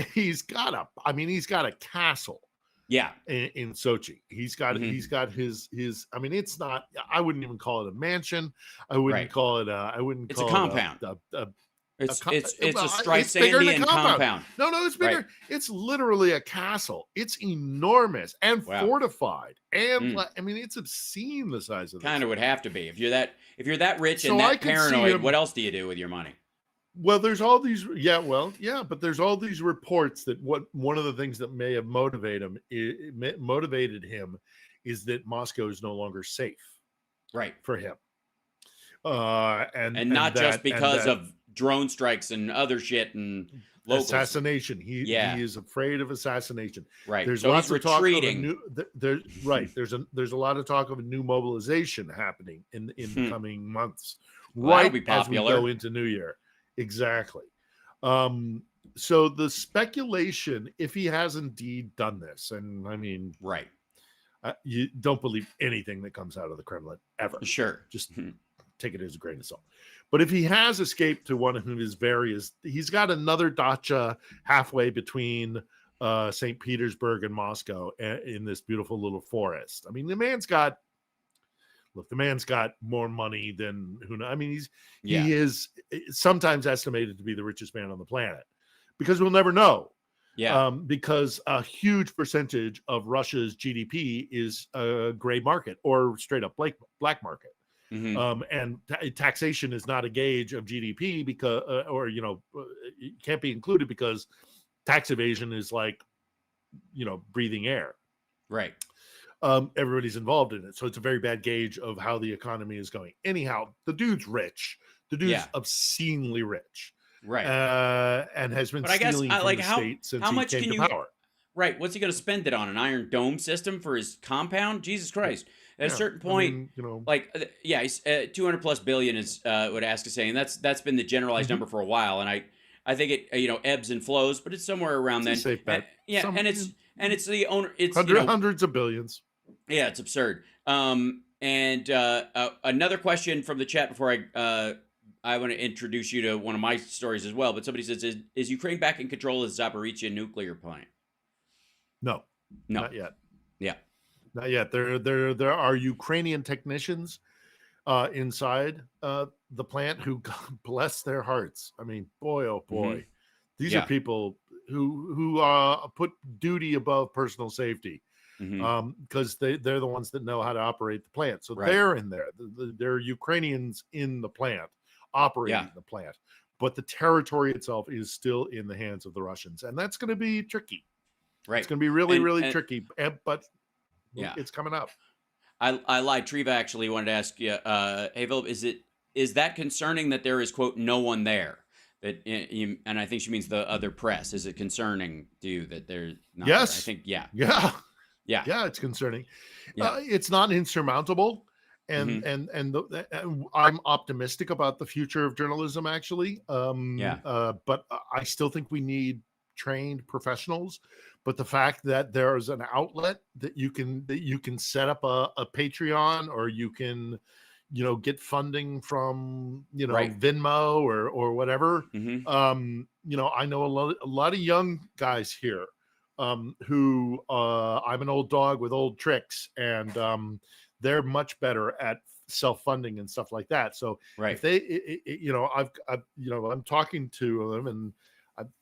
got a castle. Yeah, in Sochi, he's got his. I mean, it's not. I wouldn't even call it a mansion. I wouldn't call it. It's a compound. It's a Streisand compound. No, it's bigger. Right. It's literally a castle. It's enormous and fortified, and I mean, it's obscene the size of it. Kind of would have to be if you're that rich and that paranoid. What else do you do with your money? Well, there's all these, but there's all these reports that one of the things that may have motivated him is that Moscow is no longer safe, right, for him, and not just because of drone strikes and other shit and locals. Assassination. He is afraid of assassination. Right. There's so lots he's of talk retreating. There's a lot of talk of a new mobilization happening in the coming months. Well, right as we go into New Year. Exactly. So the speculation, if he has indeed done this, and I mean, right, you don't believe anything that comes out of the Kremlin ever. Sure. Just take it as a grain of salt. But if he has escaped to one of his he's got another dacha halfway between St. Petersburg and Moscow in this beautiful little forest. I mean, the man's got more money than who knows. I mean, he is sometimes estimated to be the richest man on the planet because we'll never know. Yeah. Because a huge percentage of Russia's GDP is a gray market or straight up black market. Mm-hmm. And taxation is not a gauge of GDP because, it can't be included because tax evasion is like, breathing air. Right. Everybody's involved in it. So it's a very bad gauge of how the economy is going. Anyhow, the dude's rich. The dude's obscenely rich. Right. And has been stealing from the state since he came to power. Right. What's he going to spend it on? An Iron Dome system for his compound? Jesus Christ. At a certain point, he's 200 plus billion is what Ask is saying. That's been the generalized number for a while. And I think it, ebbs and flows, but it's somewhere around then. Safe bet. And it's the owner. It's hundreds of billions. Yeah, it's absurd. And another question from the chat before I want to introduce you to one of my stories as well. But somebody says, is Ukraine back in control of the Zaporizhzhia nuclear plant? No, not yet. Yeah, not yet. There are Ukrainian technicians inside the plant who, God bless their hearts. I mean, boy, oh boy, these are people put duty above personal safety, Mhm. because they're the ones that know how to operate the plant. So Right. they're in there. There are Ukrainians in the plant, operating Yeah. the plant, but the territory itself is still in the hands of the Russians, and that's going to be tricky. It's Right. going to be really, really And tricky. But yeah. it's coming up. I lied. Treva actually wanted to ask you, hey Philip, is that concerning that there is quote no one there? That and I think she means the other press. Is it concerning to you that they're not there? I Yes. think Yeah. yeah. Yeah, it's concerning. Yeah. It's not insurmountable, and Mhm. I'm optimistic about the future of journalism. Actually, Yeah. but I still think we need trained professionals. But the fact that there's an outlet that you can set up a Patreon, or you can, get funding from, Right. Venmo or whatever. Mhm. I know a lot of young guys here, who, I'm an old dog with old tricks, and they're much better at self-funding and stuff like that. So if Right. they, I'm talking to them, and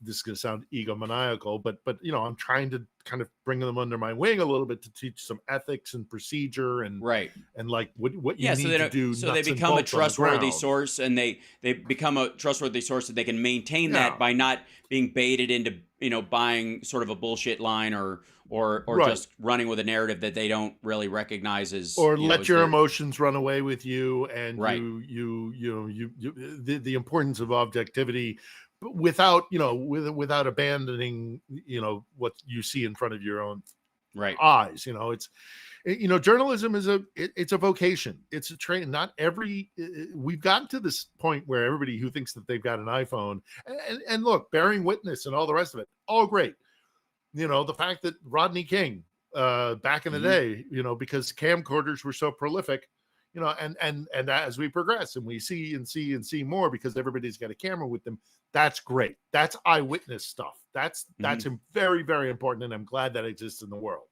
this is going to sound egomaniacal, but I'm trying to kind of bring them under my wing a little bit to teach some ethics and procedure, and Right. like what you Yeah, so need they to don't, do. so they Nuts and become a bolts on the trustworthy ground. source, and they become a trustworthy source, and they can maintain Yeah. that by not being baited into buying sort of a bullshit line, or Right. just running with a narrative that they don't really recognize as Or let as your their emotions run away with you, and right. the importance of objectivity, but without, without abandoning, what you see in front of your own Right. eyes. Journalism is it's a vocation. It's a train. Not every we've gotten to this point where everybody who thinks that they've got an iPhone, and look, bearing witness and all the rest of it, all great. The fact that Rodney King, back in the Mhm. day, because camcorders were so prolific, and as we progress and we see and see and see more, because everybody's got a camera with them, that's great. That's eyewitness stuff. That's Mhm. very, very important, and I'm glad that exists in the world.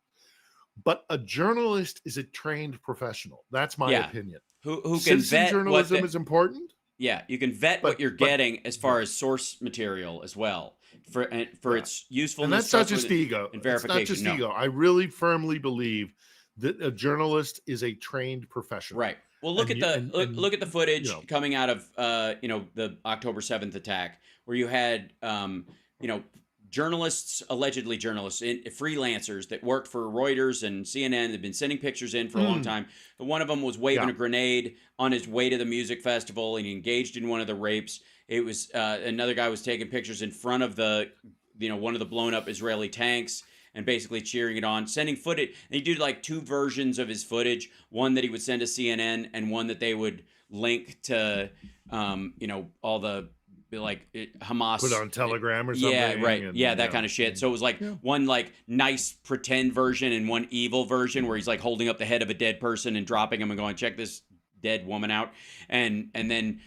But a journalist is a trained professional. That's my Yeah. opinion. Who can Citizen vet what journalism the is important, yeah, you can vet what but you're but getting as far right, as source material as well, for yeah. its And usefulness, that's not just trustworthiness, ego. and It's not verification. just No. ego. I really firmly believe that a journalist is a trained professional. Right. Well, look And at you the and look at the you footage know, coming out of the October 7th attack, where you had you know journalists, allegedly journalists, freelancers that worked for Reuters and CNN. They've been sending pictures in for a long mm, time. But one of them was waving yeah. a grenade on his way to the music festival, and he engaged in one of the rapes. It was another guy was taking pictures in front of the one of the blown up Israeli tanks, and basically cheering it on, sending footage. And he did like two versions of his footage, one that he would send to CNN and one that they would link to, all the like Put Hamas. on Telegram or Yeah, something, right. and Yeah, that kind of shit. So it was like one like nice pretend version and one evil version where he's like holding up the head of a dead person and dropping him and going, check this dead woman out. And then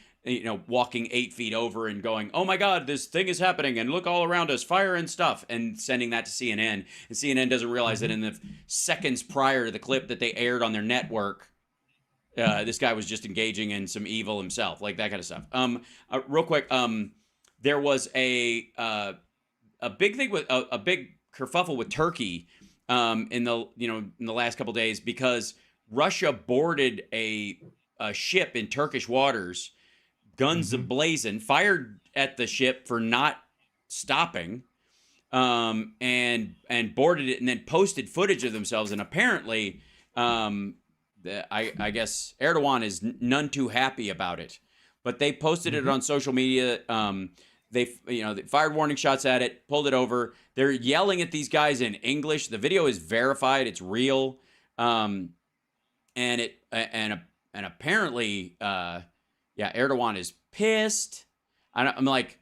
walking 8 feet over and going, oh my God, this thing is happening and look all around us, fire and stuff, and sending that to CNN. And CNN doesn't realize that in the seconds prior to the clip that they aired on their network, this guy was just engaging in some evil himself, like that kind of stuff. Real quick, there was a big thing with a big kerfuffle with Turkey in the last couple days, because Russia boarded a ship in Turkish waters, guns ablazing, fired at the ship for not stopping, and boarded it, and then posted footage of themselves. And apparently, I guess Erdogan is none too happy about it, but they posted it on social media. They fired warning shots at it, pulled it over. They're yelling at these guys in English. The video is verified; it's real, and apparently, Erdogan is pissed. I'm like,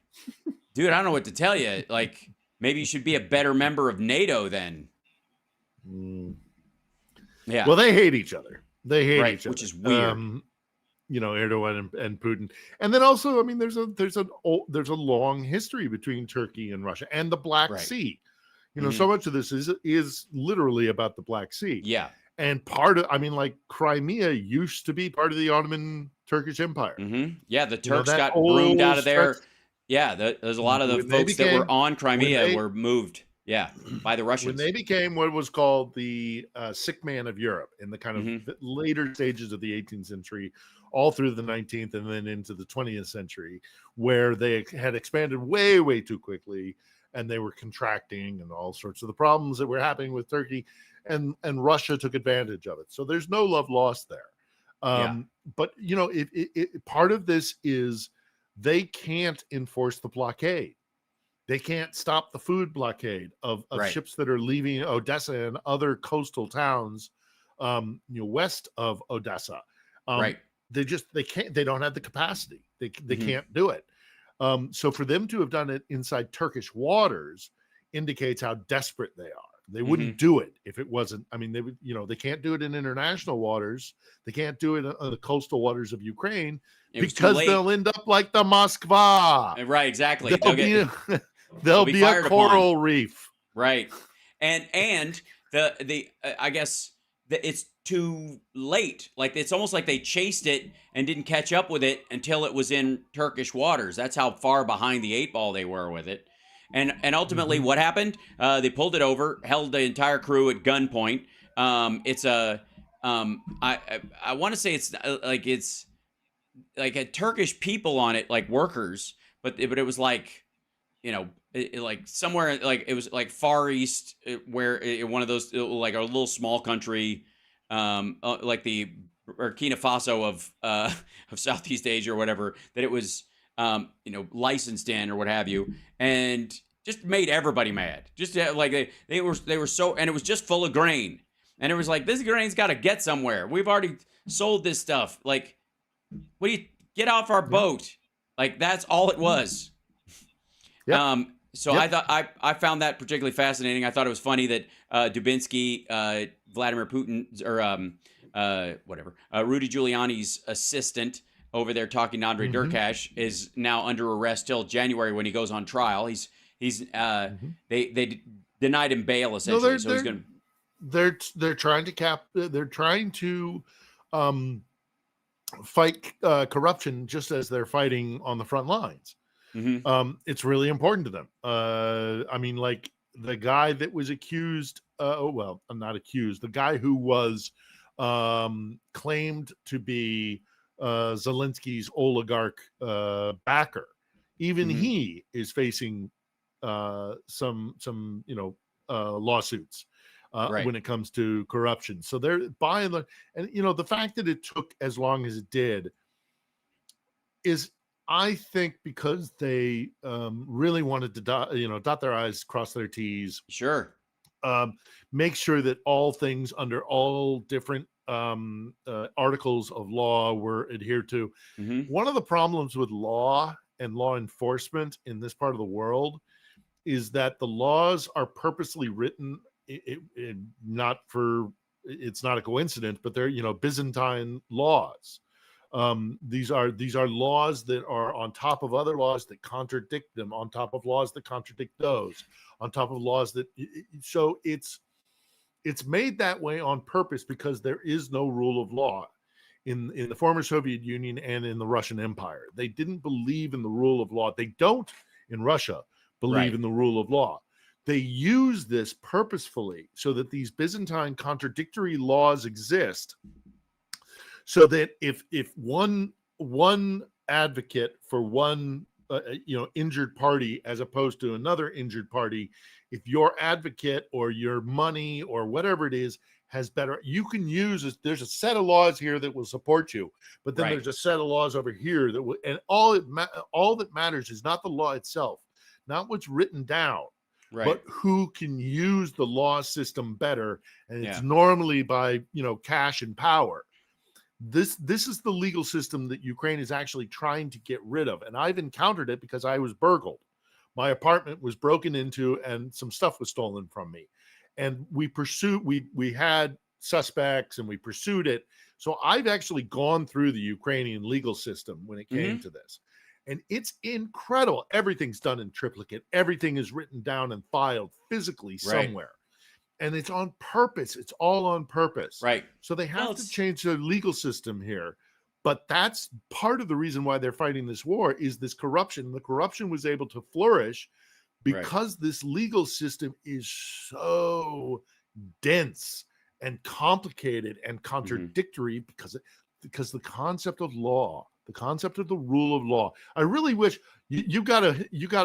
dude, I don't know what to tell you. Like, maybe you should be a better member of NATO then. Yeah. Well, they hate each other. They hate Right, each other, which is weird. Erdogan and Putin. And then also, I mean, there's a long history between Turkey and Russia and the Black Right. Sea. So much of this is literally about the Black Sea. Yeah. And like Crimea used to be part of the Ottoman Turkish Empire. Yeah, the Turks that got whole broomed out of there. stretch- Yeah, there's a lot of the When they folks that were became on when Crimea they were moved, yeah, by the when Russians. they became what was called the sick man of Europe in the kind of Hmm. later stages of the 18th century, all through the 19th and then into the 20th century, where they had expanded way, way too quickly and they were contracting and all sorts of the problems that were happening with Turkey, and Russia took advantage of it. So there's no love lost there. Yeah, But part of this is they can't enforce the blockade. They can't stop the food blockade of right, ships that are leaving Odessa and other coastal towns, west of Odessa. Um, right. they don't have the capacity. They Hmm. can't do it. So for them to have done it inside Turkish waters indicates how desperate they are. They wouldn't Hmm. do it if it wasn't. I mean, they would. They can't do it in international waters. They can't do it on the coastal waters of Ukraine It was too because late. they'll end up like the Moskva. Right, exactly. There'll be a, They'll there'll be be a fired upon. coral reef. Right. And the I guess it's too late. Like it's almost like they chased it and didn't catch up with it until it was in Turkish waters. That's how far behind the eight ball they were with it. And ultimately, Mhm. what happened? They pulled it over, held the entire crew at gunpoint. It's a I want to say it's like a Turkish people on it, like workers, but it was like like somewhere like it was like Far East, where one of those like a little small country, like the Burkina Faso of Southeast Asia or whatever, that it was licensed in or what have you, and just made everybody mad. Just like they were so, and it was just full of grain, and it was like this grain's got to get somewhere. We've already sold this stuff. Like, what do you get off our Yeah. boat? Like that's all it was. Yep. So Yep. I thought I found that particularly fascinating. I thought it was funny that Dubinsky, Vladimir Putin, or whatever, Rudy Giuliani's assistant over there talking to Andre Mhm. Derkash is now under arrest till January when he goes on trial. He's Mhm. they denied him bail No, essentially, so he's gonna. they're trying to they're trying to um, fight corruption just as they're fighting on the front lines. Hmm. It's really important to them. I mean, like the guy that was accused, not accused, the guy who was claimed to be Zelensky's oligarch backer, even Hmm. he is facing some lawsuits Right. when it comes to corruption. So they're by and large, and the fact that it took as long as it did is, I think, because they really wanted to dot their I's, cross their T's, Sure. um, make sure that all things under all different articles of law were adhered to. Hmm. One of the problems with law and law enforcement in this part of the world is that the laws are purposely written, not for, it's not a coincidence, but they're Byzantine laws. These are laws that are on top of other laws that contradict them, on top of laws that contradict those, on top of laws that, so it's made that way on purpose because there is no rule of law in the former Soviet Union and in the Russian Empire. They didn't believe in the rule of law. They don't in Russia believe Right. in the rule of law. They use this purposefully so that these Byzantine contradictory laws exist, so that if one advocate for one injured party as opposed to another injured party, if your advocate or your money or whatever it is has better, you can use, there's a set of laws here that will support you, but then Right. there's a set of laws over here that will, and all that matters is not the law itself, not what's written down, Right. but who can use the law system better, and it's Yeah. normally by cash and power. This is the legal system that Ukraine is actually trying to get rid of, and I've encountered it because I was burgled. My apartment was broken into and some stuff was stolen from me, and we had suspects and we pursued it. So I've actually gone through the Ukrainian legal system when it came Hmm. to this, and it's incredible. Everything's done in triplicate, everything is written down and filed physically Right. somewhere, and it's on purpose. It's all on purpose. Right. So they Well, have to it's change their legal system here. But that's part of the reason why they're fighting this war is this corruption. The corruption was able to flourish because this legal system is so dense and complicated and contradictory because the concept of law, the concept of the rule of law. I really wish you gotta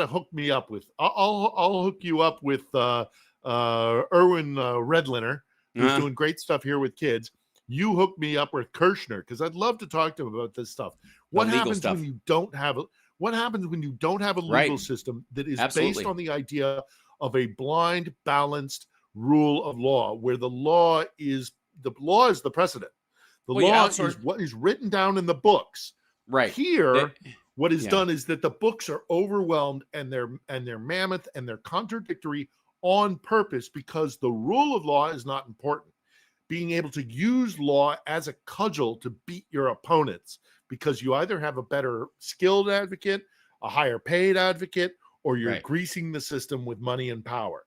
hook me up with. I'll hook you up with Erwin Redliner, who's doing great stuff here with kids. You hook me up with Kirshner because I'd love to talk to him about this stuff. What happens when you don't have a legal system that is based on the idea of a blind, balanced rule of law, where the law is the precedent. The law is what is written down in the books. Right. Here, what is done is that the books are overwhelmed and they're mammoth and they're contradictory on purpose because the rule of law is not important. Being able to use law as a cudgel to beat your opponents because you either have a better skilled advocate, a higher paid advocate, or you're greasing the system with money and power.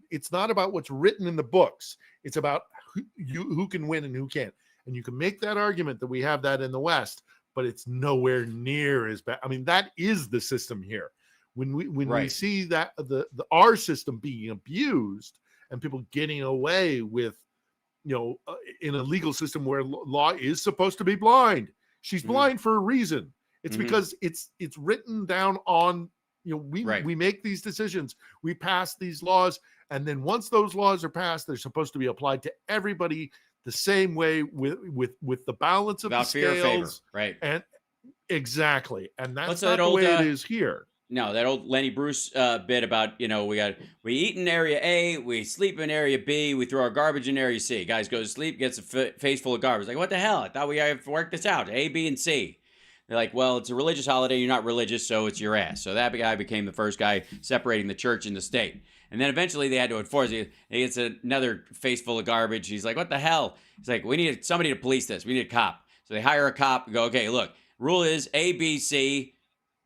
It's not about what's written in the books. It's about who can win and who can't. And you can make that argument that we have that in the West, but it's nowhere near as bad. I mean, that is the system here. When we see that our system being abused and people getting away with, in a legal system where law is supposed to be blind. She's blind for a reason. It's because it's written down on, we make these decisions, we pass these laws, and then once those laws are passed, they're supposed to be applied to everybody the same way with the balance of the scales. Fear or favor. Right. And exactly. And that's not the way it is here. No, that old Lenny Bruce bit about, we eat in area A, we sleep in area B, we throw our garbage in area C. Guys go to sleep, gets a face full of garbage. Like, what the hell? I thought we have to work this out. A, B, and C. They're like, well, it's a religious holiday. You're not religious, so it's your ass. So that guy became the first guy separating the church and the state. And then eventually they had to enforce it. He gets another face full of garbage. He's like, what the hell? He's like, we need somebody to police this. We need a cop. So they hire a cop and go, okay, look, rule is A, B, C.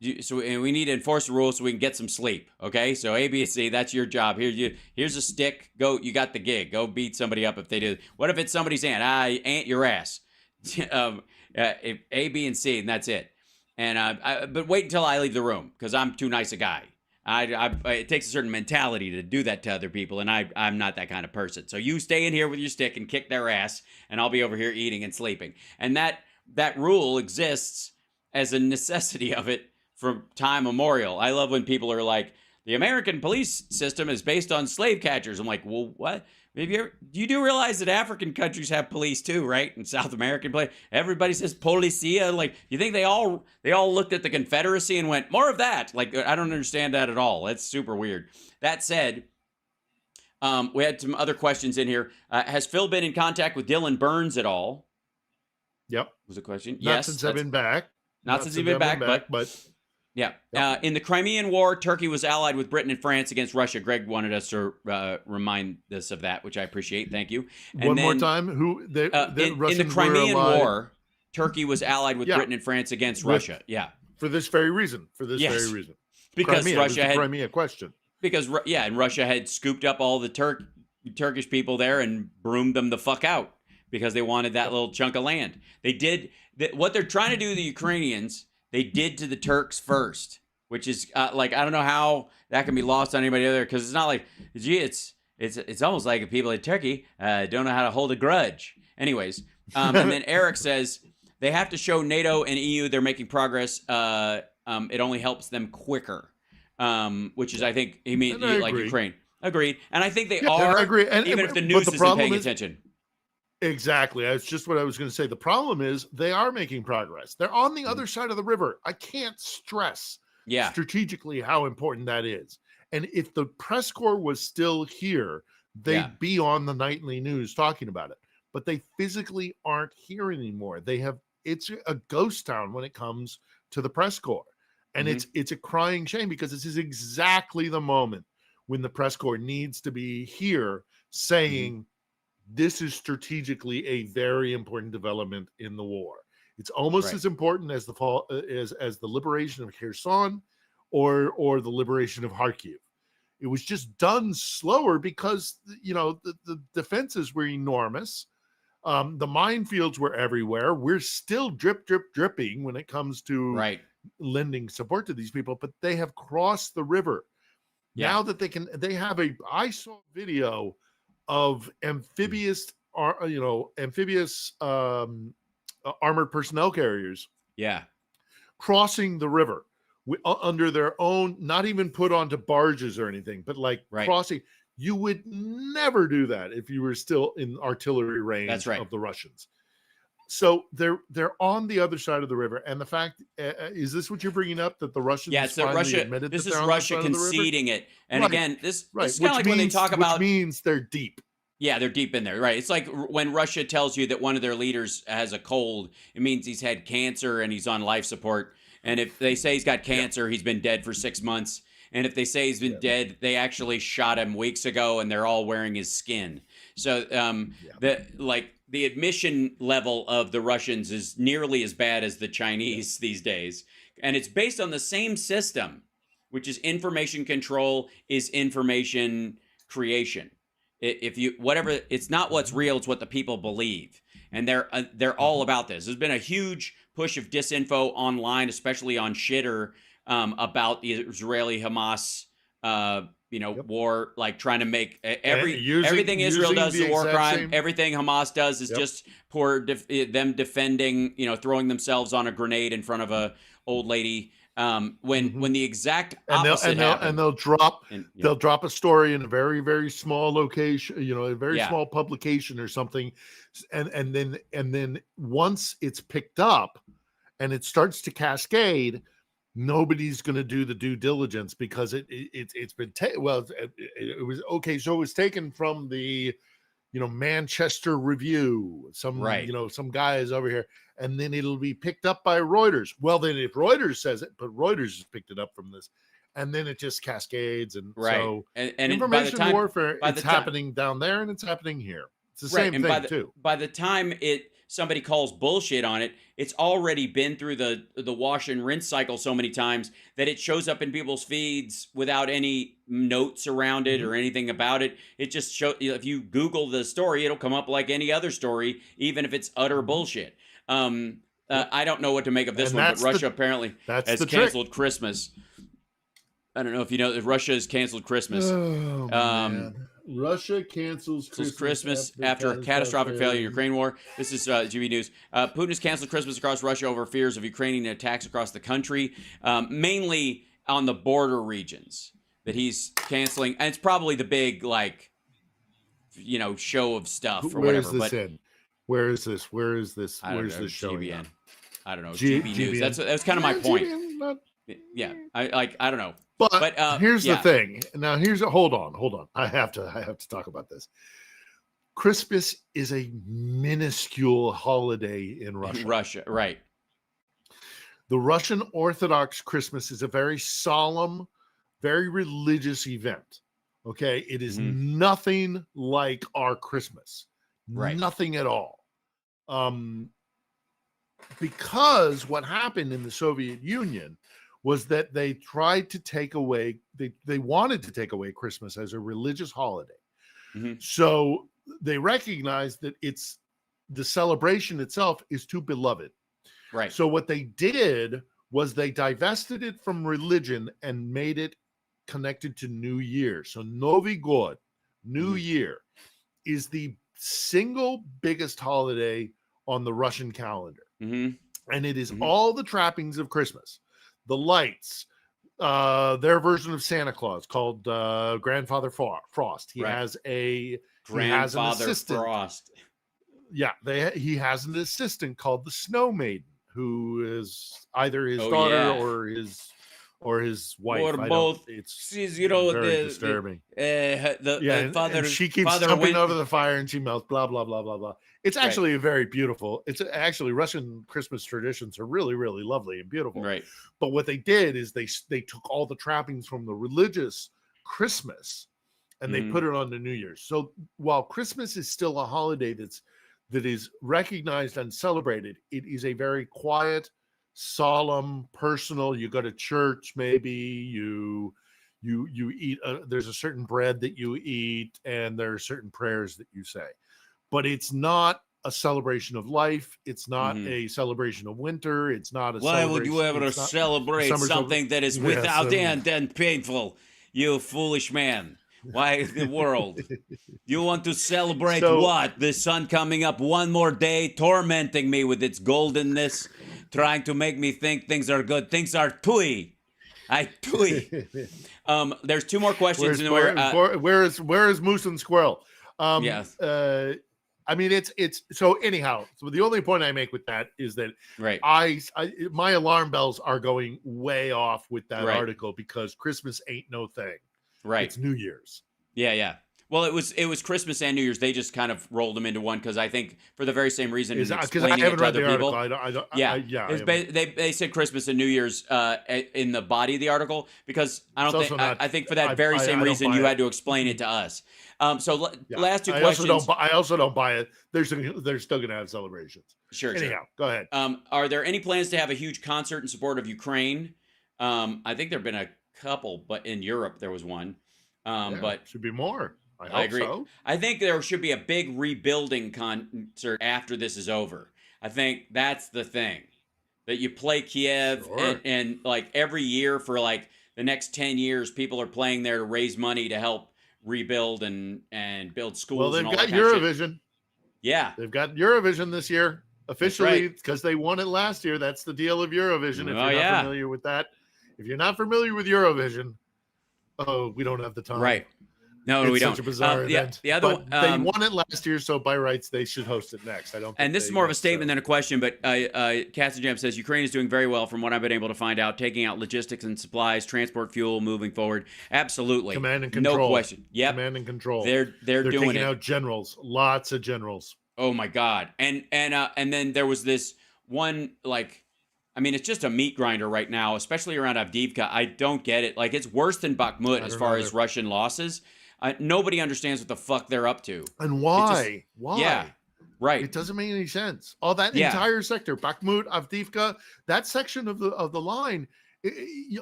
And we need to enforce the rules so we can get some sleep. Okay, so A, B, C, that's your job. Here's a stick. Go, you got the gig. Go beat somebody up if they do. What if it's somebody's aunt? Aunt your ass. If A, B, and C, and that's it. And but wait until I leave the room because I'm too nice a guy. It takes a certain mentality to do that to other people, and I'm not that kind of person. So you stay in here with your stick and kick their ass, and I'll be over here eating and sleeping. And that rule exists as a necessity of it from time immemorial. I love when people are like, the American police system is based on slave catchers. I'm like, well, what? You do realize that African countries have police too, right? And South American police, everybody says policia. Like, you think they all looked at the Confederacy and went, more of that? Like, I don't understand that at all. That's super weird. That said, we had some other questions in here. Has Phil been in contact with Dylan Burns at all? Yep. Was a question. Not Yes. Since I've been back. Not since he's been back, but yeah. Yep. In the Crimean War, Turkey was allied with Britain and France against Russia. Greg wanted us to remind us of that, which I appreciate. Thank you. And One more time. In the Crimean War, Turkey was allied with Britain and France against Russia. Yeah. For this very reason. Very reason. Because Crimea, Russia had Crimea question. Because and Russia had scooped up all the Turkish people there and broomed them the fuck out because they wanted that little chunk of land. They did what they're trying to do to the Ukrainians. They did to the Turks first, which is like, I don't know how that can be lost on anybody other, because it's not like, gee, it's almost like people in Turkey don't know how to hold a grudge. Anyways, and then Eric says they have to show NATO and EU they're making progress. It only helps them quicker, which is, I think, he means like Ukraine. Agreed. And I think they are, I agree. And, even if the news isn't paying attention. Exactly. That's just what I was going to say. The problem is they are making progress. They're on the other side of the river. I can't stress strategically how important that is. And if the press corps was still here, they'd be on the nightly news talking about it. But they physically aren't here anymore. It's a ghost town when it comes to the press corps. And it's a crying shame because this is exactly the moment when the press corps needs to be here saying, this is strategically a very important development in the war. It's almost as important as the fall, as the liberation of Kherson or the liberation of Kharkiv. It was just done slower because the defenses were enormous. The minefields were everywhere. We're still dripping when it comes to Right. lending support to these people, but they have crossed the river. Yeah. Now that I saw a video of amphibious armored personnel carriers Yeah. crossing the river under their own, not even put onto barges or anything, but like Right. crossing. You would never do that if you were still in artillery range That's right. of the Russians. So they're on the other side of the river, and the fact is this what you're bringing up, that the Russians So Russia. admitted This that is they're on Russia the side of the river? conceding it, and Right. again, this Right, is kind of like when they talk about. which means they're deep. Yeah, they're deep in there, right? It's like when Russia tells you that one of their leaders has a cold, it means he's had cancer and he's on life support. And if they say he's got cancer, he's been dead for 6 months. And if they say he's been dead, they actually shot him weeks ago, and they're all wearing his skin. So the admission level of the Russians is nearly as bad as the Chinese these days, and it's based on the same system, which is information control is information creation. If you whatever, it's not what's real, it's what the people believe, and they're all about this. There's been a huge push of disinfo online, especially on Shitter, about the Israeli-Hamas, war, like trying to make everything Israel does is a war crime. Everything Hamas does is just them defending, throwing themselves on a grenade in front of a old lady. When the exact opposite happened, and they'll drop a story in a very, very small location, a very small publication or something, and then once it's picked up and it starts to cascade, nobody's going to do the due diligence because it's been it was okay. So it was taken from the Manchester Review, some guy is over here, and then it'll be picked up by Reuters. Well, then if Reuters says it, but Reuters has picked it up from this, and then it just cascades, and so and information warfare, it's happening down there and it's happening here. It's the same thing too. By the time somebody calls bullshit on it, it's already been through the wash and rinse cycle so many times that it shows up in people's feeds without any notes around it or anything about it. It just shows, if you Google the story, it'll come up like any other story, even if it's utter bullshit. I don't know what to make of this one, but Russia apparently has canceled Christmas. I don't know if you know that Russia has canceled Christmas. Oh, man. Russia cancels Christmas after a catastrophic failure in Ukraine war. This is GB News. Putin has canceled Christmas across Russia over fears of Ukrainian attacks across the country, mainly on the border regions that he's canceling. And it's probably the big, show of stuff or whatever. Where is this? Where's this showing? GBN. I don't know. GB News. That's kind of my point. Yeah. I don't know. But here's the thing. Now hold on. I have to talk about this. Christmas is a minuscule holiday in Russia. Russia, right. The Russian Orthodox Christmas is a very solemn, very religious event. Okay. It is nothing like our Christmas. Right. Nothing at all. Because what happened in the Soviet Union was that they tried to take away, they wanted to take away Christmas as a religious holiday. So they recognized that the celebration itself is too beloved. Right. So what they did was they divested it from religion and made it connected to New Year. So Novi God, New Year, is the single biggest holiday on the Russian calendar. And it is all the trappings of Christmas. The lights, their version of Santa Claus called Grandfather Frost. He has an assistant. Frost. Yeah, he has an assistant called the Snow Maiden, who is either his daughter or his wife. Or both. It's very disturbing. And she keeps jumping over the fire and she melts. Blah blah blah blah blah. It's actually very beautiful. It's actually Russian Christmas traditions are really, really lovely and beautiful. Right. But what they did is they took all the trappings from the religious Christmas and they put it on the New Year's. So while Christmas is still a holiday that is recognized and celebrated, it is a very quiet, solemn, personal. You go to church, maybe you eat. There's a certain bread that you eat, and there are certain prayers that you say. But it's not a celebration of life. It's not Mhm. a celebration of winter. It's not a Why would you celebration. ever It's not celebrate summer something that is Yes, without end and painful? You foolish man. Why in the world? You want to celebrate So- what? The sun coming up one more day, tormenting me with its goldenness, trying to make me think things are good. Things are tui. I tui. There's two more questions. Where is Moose and Squirrel? Yes. I mean, it's so anyhow. So the only point I make with that is that Right. my alarm bells are going way off with that Right. article because Christmas ain't no thing. Right. It's New Year's. Yeah. Well, it was Christmas and New Year's. They just kind of rolled them into one because I think for the very same reason. Because I explaining haven't it to read other the people. article. They said Christmas and New Year's in the body of the article because I don't It's think also not- I think for that I- very I- same I don't reason buy you it. had to explain it to us. Yeah. Last two I questions. also don't buy it. They're still going to have celebrations. Sure. Anyhow, go ahead. Are there any plans to have a huge concert in support of Ukraine? I think there've been a couple, but in Europe there was one. Yeah, But should be more. I hope I agree. so. I think there should be a big rebuilding concert after this is over. I think that's the thing. That you play Kiev Sure. and like every year for like the next 10 years, people are playing there to raise money to help rebuild and build schools. Well, they've and all got that kind of shit. Eurovision. Yeah. They've got Eurovision this year officially right. because they won it last year. That's the deal of Eurovision. If Oh, you're yeah. not familiar with that, if you're not familiar with Eurovision, we don't have the time. Right. No, It's we don't. such a bizarre event. The other but one, they won it last year, so by rights they should host it next. I don't. Think and this they is more of a yet, statement so. than a question, but Jam says Ukraine is doing very well from what I've been able to find out, taking out logistics and supplies, transport fuel, moving forward. Absolutely, Command and control. no question. Yep, Command and control. they're doing taking it. out generals, lots of generals. Oh my god! And then there was this one like, I mean, it's just a meat grinder right now, especially around Avdiivka. I don't get it. Like, it's worse than Bakhmut as far as Russian losses. Nobody understands what the fuck they're up to. And why? Why? Yeah, right. It doesn't make any sense. All that Yeah. entire sector, Bakhmut, Avdiivka, that section of the line,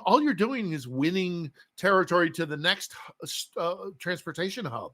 all you're doing is winning territory to the next transportation hub.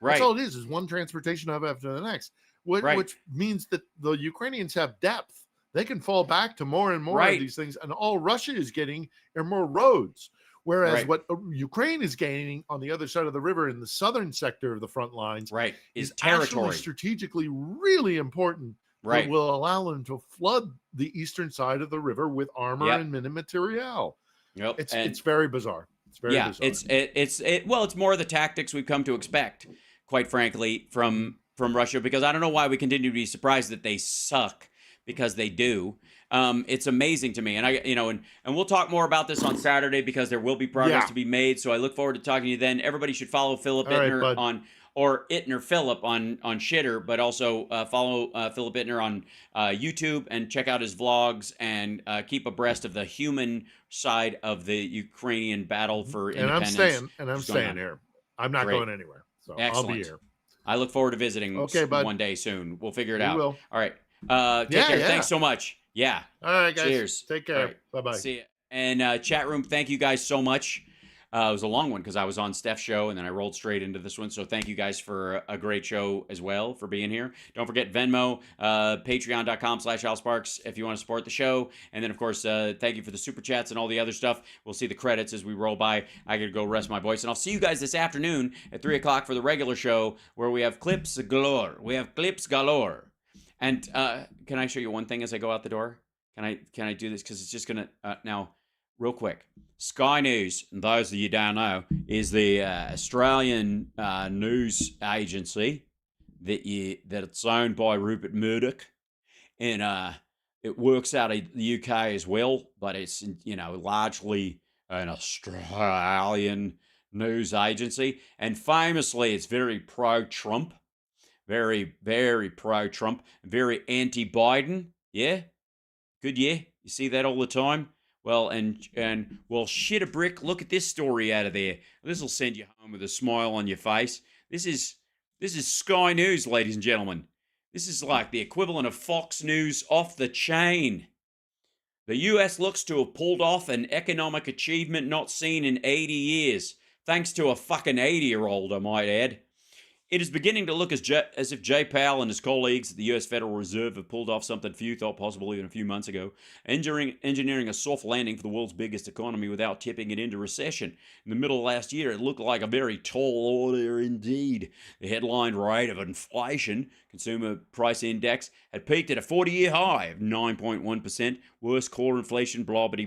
Right. That's all it is one transportation hub after the next, Right. which means that the Ukrainians have depth. They can fall back to more and more Right. of these things, and all Russia is getting are more roads. Whereas Right. what Ukraine is gaining on the other side of the river in the southern sector of the front lines Right. is territory. actually strategically really important. Right. That will allow them to flood the eastern side of the river with armor Yep. and mini material. Yep. It's very bizarre. It's very bizarre. Well, it's more of the tactics we've come to expect, quite frankly, from Russia, because I don't know why we continue to be surprised that they suck, because they do. It's amazing to me, and and we'll talk more about this on Saturday because there will be progress to be made. So I look forward to talking to you then. Everybody should follow Philip Ittner or Ittner Philip on Shitter, but also follow Philip Ittner on YouTube and check out his vlogs and keep abreast of the human side of the Ukrainian battle for independence. I'm staying here. I'm not going anywhere. So Excellent. I'll be here. I look forward to visiting one day soon. We'll figure it out. Will. All right. Take care. Thanks so much. Yeah. All right, guys. Cheers. Take care. Right. Bye-bye. See ya. And chat room, thank you guys so much. It was a long one because I was on Steph's show and then I rolled straight into this one. So thank you guys for a great show as well, for being here. Don't forget Venmo, patreon.com/AlSparks if you want to support the show. And then, of course, thank you for the super chats and all the other stuff. We'll see the credits as we roll by. I got to go rest my voice. And I'll see you guys this afternoon at 3 o'clock for the regular show where we have clips galore. And can I show you one thing as I go out the door? Can I do this? Because it's just going to... now, real quick. Sky News, and those of you don't know, is the Australian news agency that it's owned by Rupert Murdoch, and it works out of the UK as well, but it's largely an Australian news agency, and famously it's very pro-Trump, very, very pro-Trump, very anti-Biden. Yeah, good. Yeah, you see that all the time. Well, well, shit a brick. Look at this story out of there. This will send you home with a smile on your face. This is Sky News, ladies and gentlemen. This is like the equivalent of Fox News off the chain. The US looks to have pulled off an economic achievement not seen in 80 years, thanks to a fucking 80-year-old, I might add. It is beginning to look as if Jay Powell and his colleagues at the U.S. Federal Reserve have pulled off something few thought possible even a few months ago, engineering a soft landing for the world's biggest economy without tipping it into recession. In the middle of last year, it looked like a very tall order indeed. The headline rate of inflation, consumer price index, had peaked at a 40-year high of 9.1%, worst core inflation, blah, blah,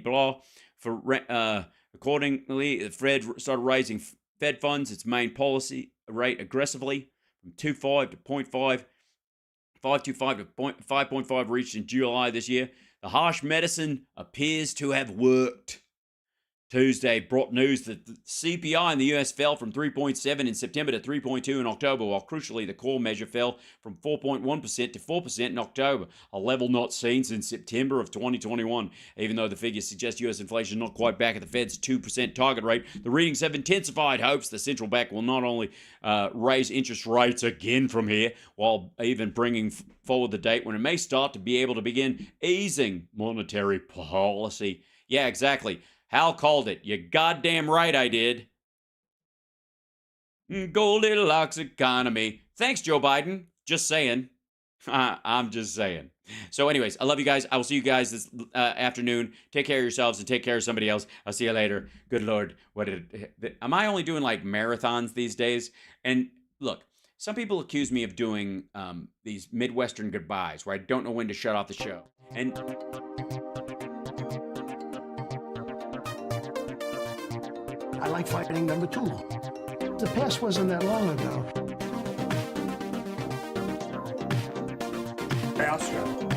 blah. Accordingly, the Fed started raising Fed funds, its main policy rate, aggressively from 2.5 to 0.5, 5.25 to 5.5 reached in July this year. The harsh medicine appears to have worked. Tuesday brought news that the CPI in the U.S. fell from 3.7 in September to 3.2 in October, while crucially the core measure fell from 4.1% to 4% in October, a level not seen since September of 2021. Even though the figures suggest U.S. inflation is not quite back at the Fed's 2% target rate, the readings have intensified hopes the central bank will not only raise interest rates again from here, while even bringing forward the date when it may start to be able to begin easing monetary policy. Yeah, exactly. Hal called it. You goddamn right I did. Goldilocks economy. Thanks, Joe Biden. Just saying. I'm just saying. So anyways, I love you guys. I will see you guys this afternoon. Take care of yourselves and take care of somebody else. I'll see you later. Good Lord. Am I only doing like marathons these days? And look, some people accuse me of doing these Midwestern goodbyes where I don't know when to shut off the show. And I like fighting number 2. The past wasn't that long ago. Astro.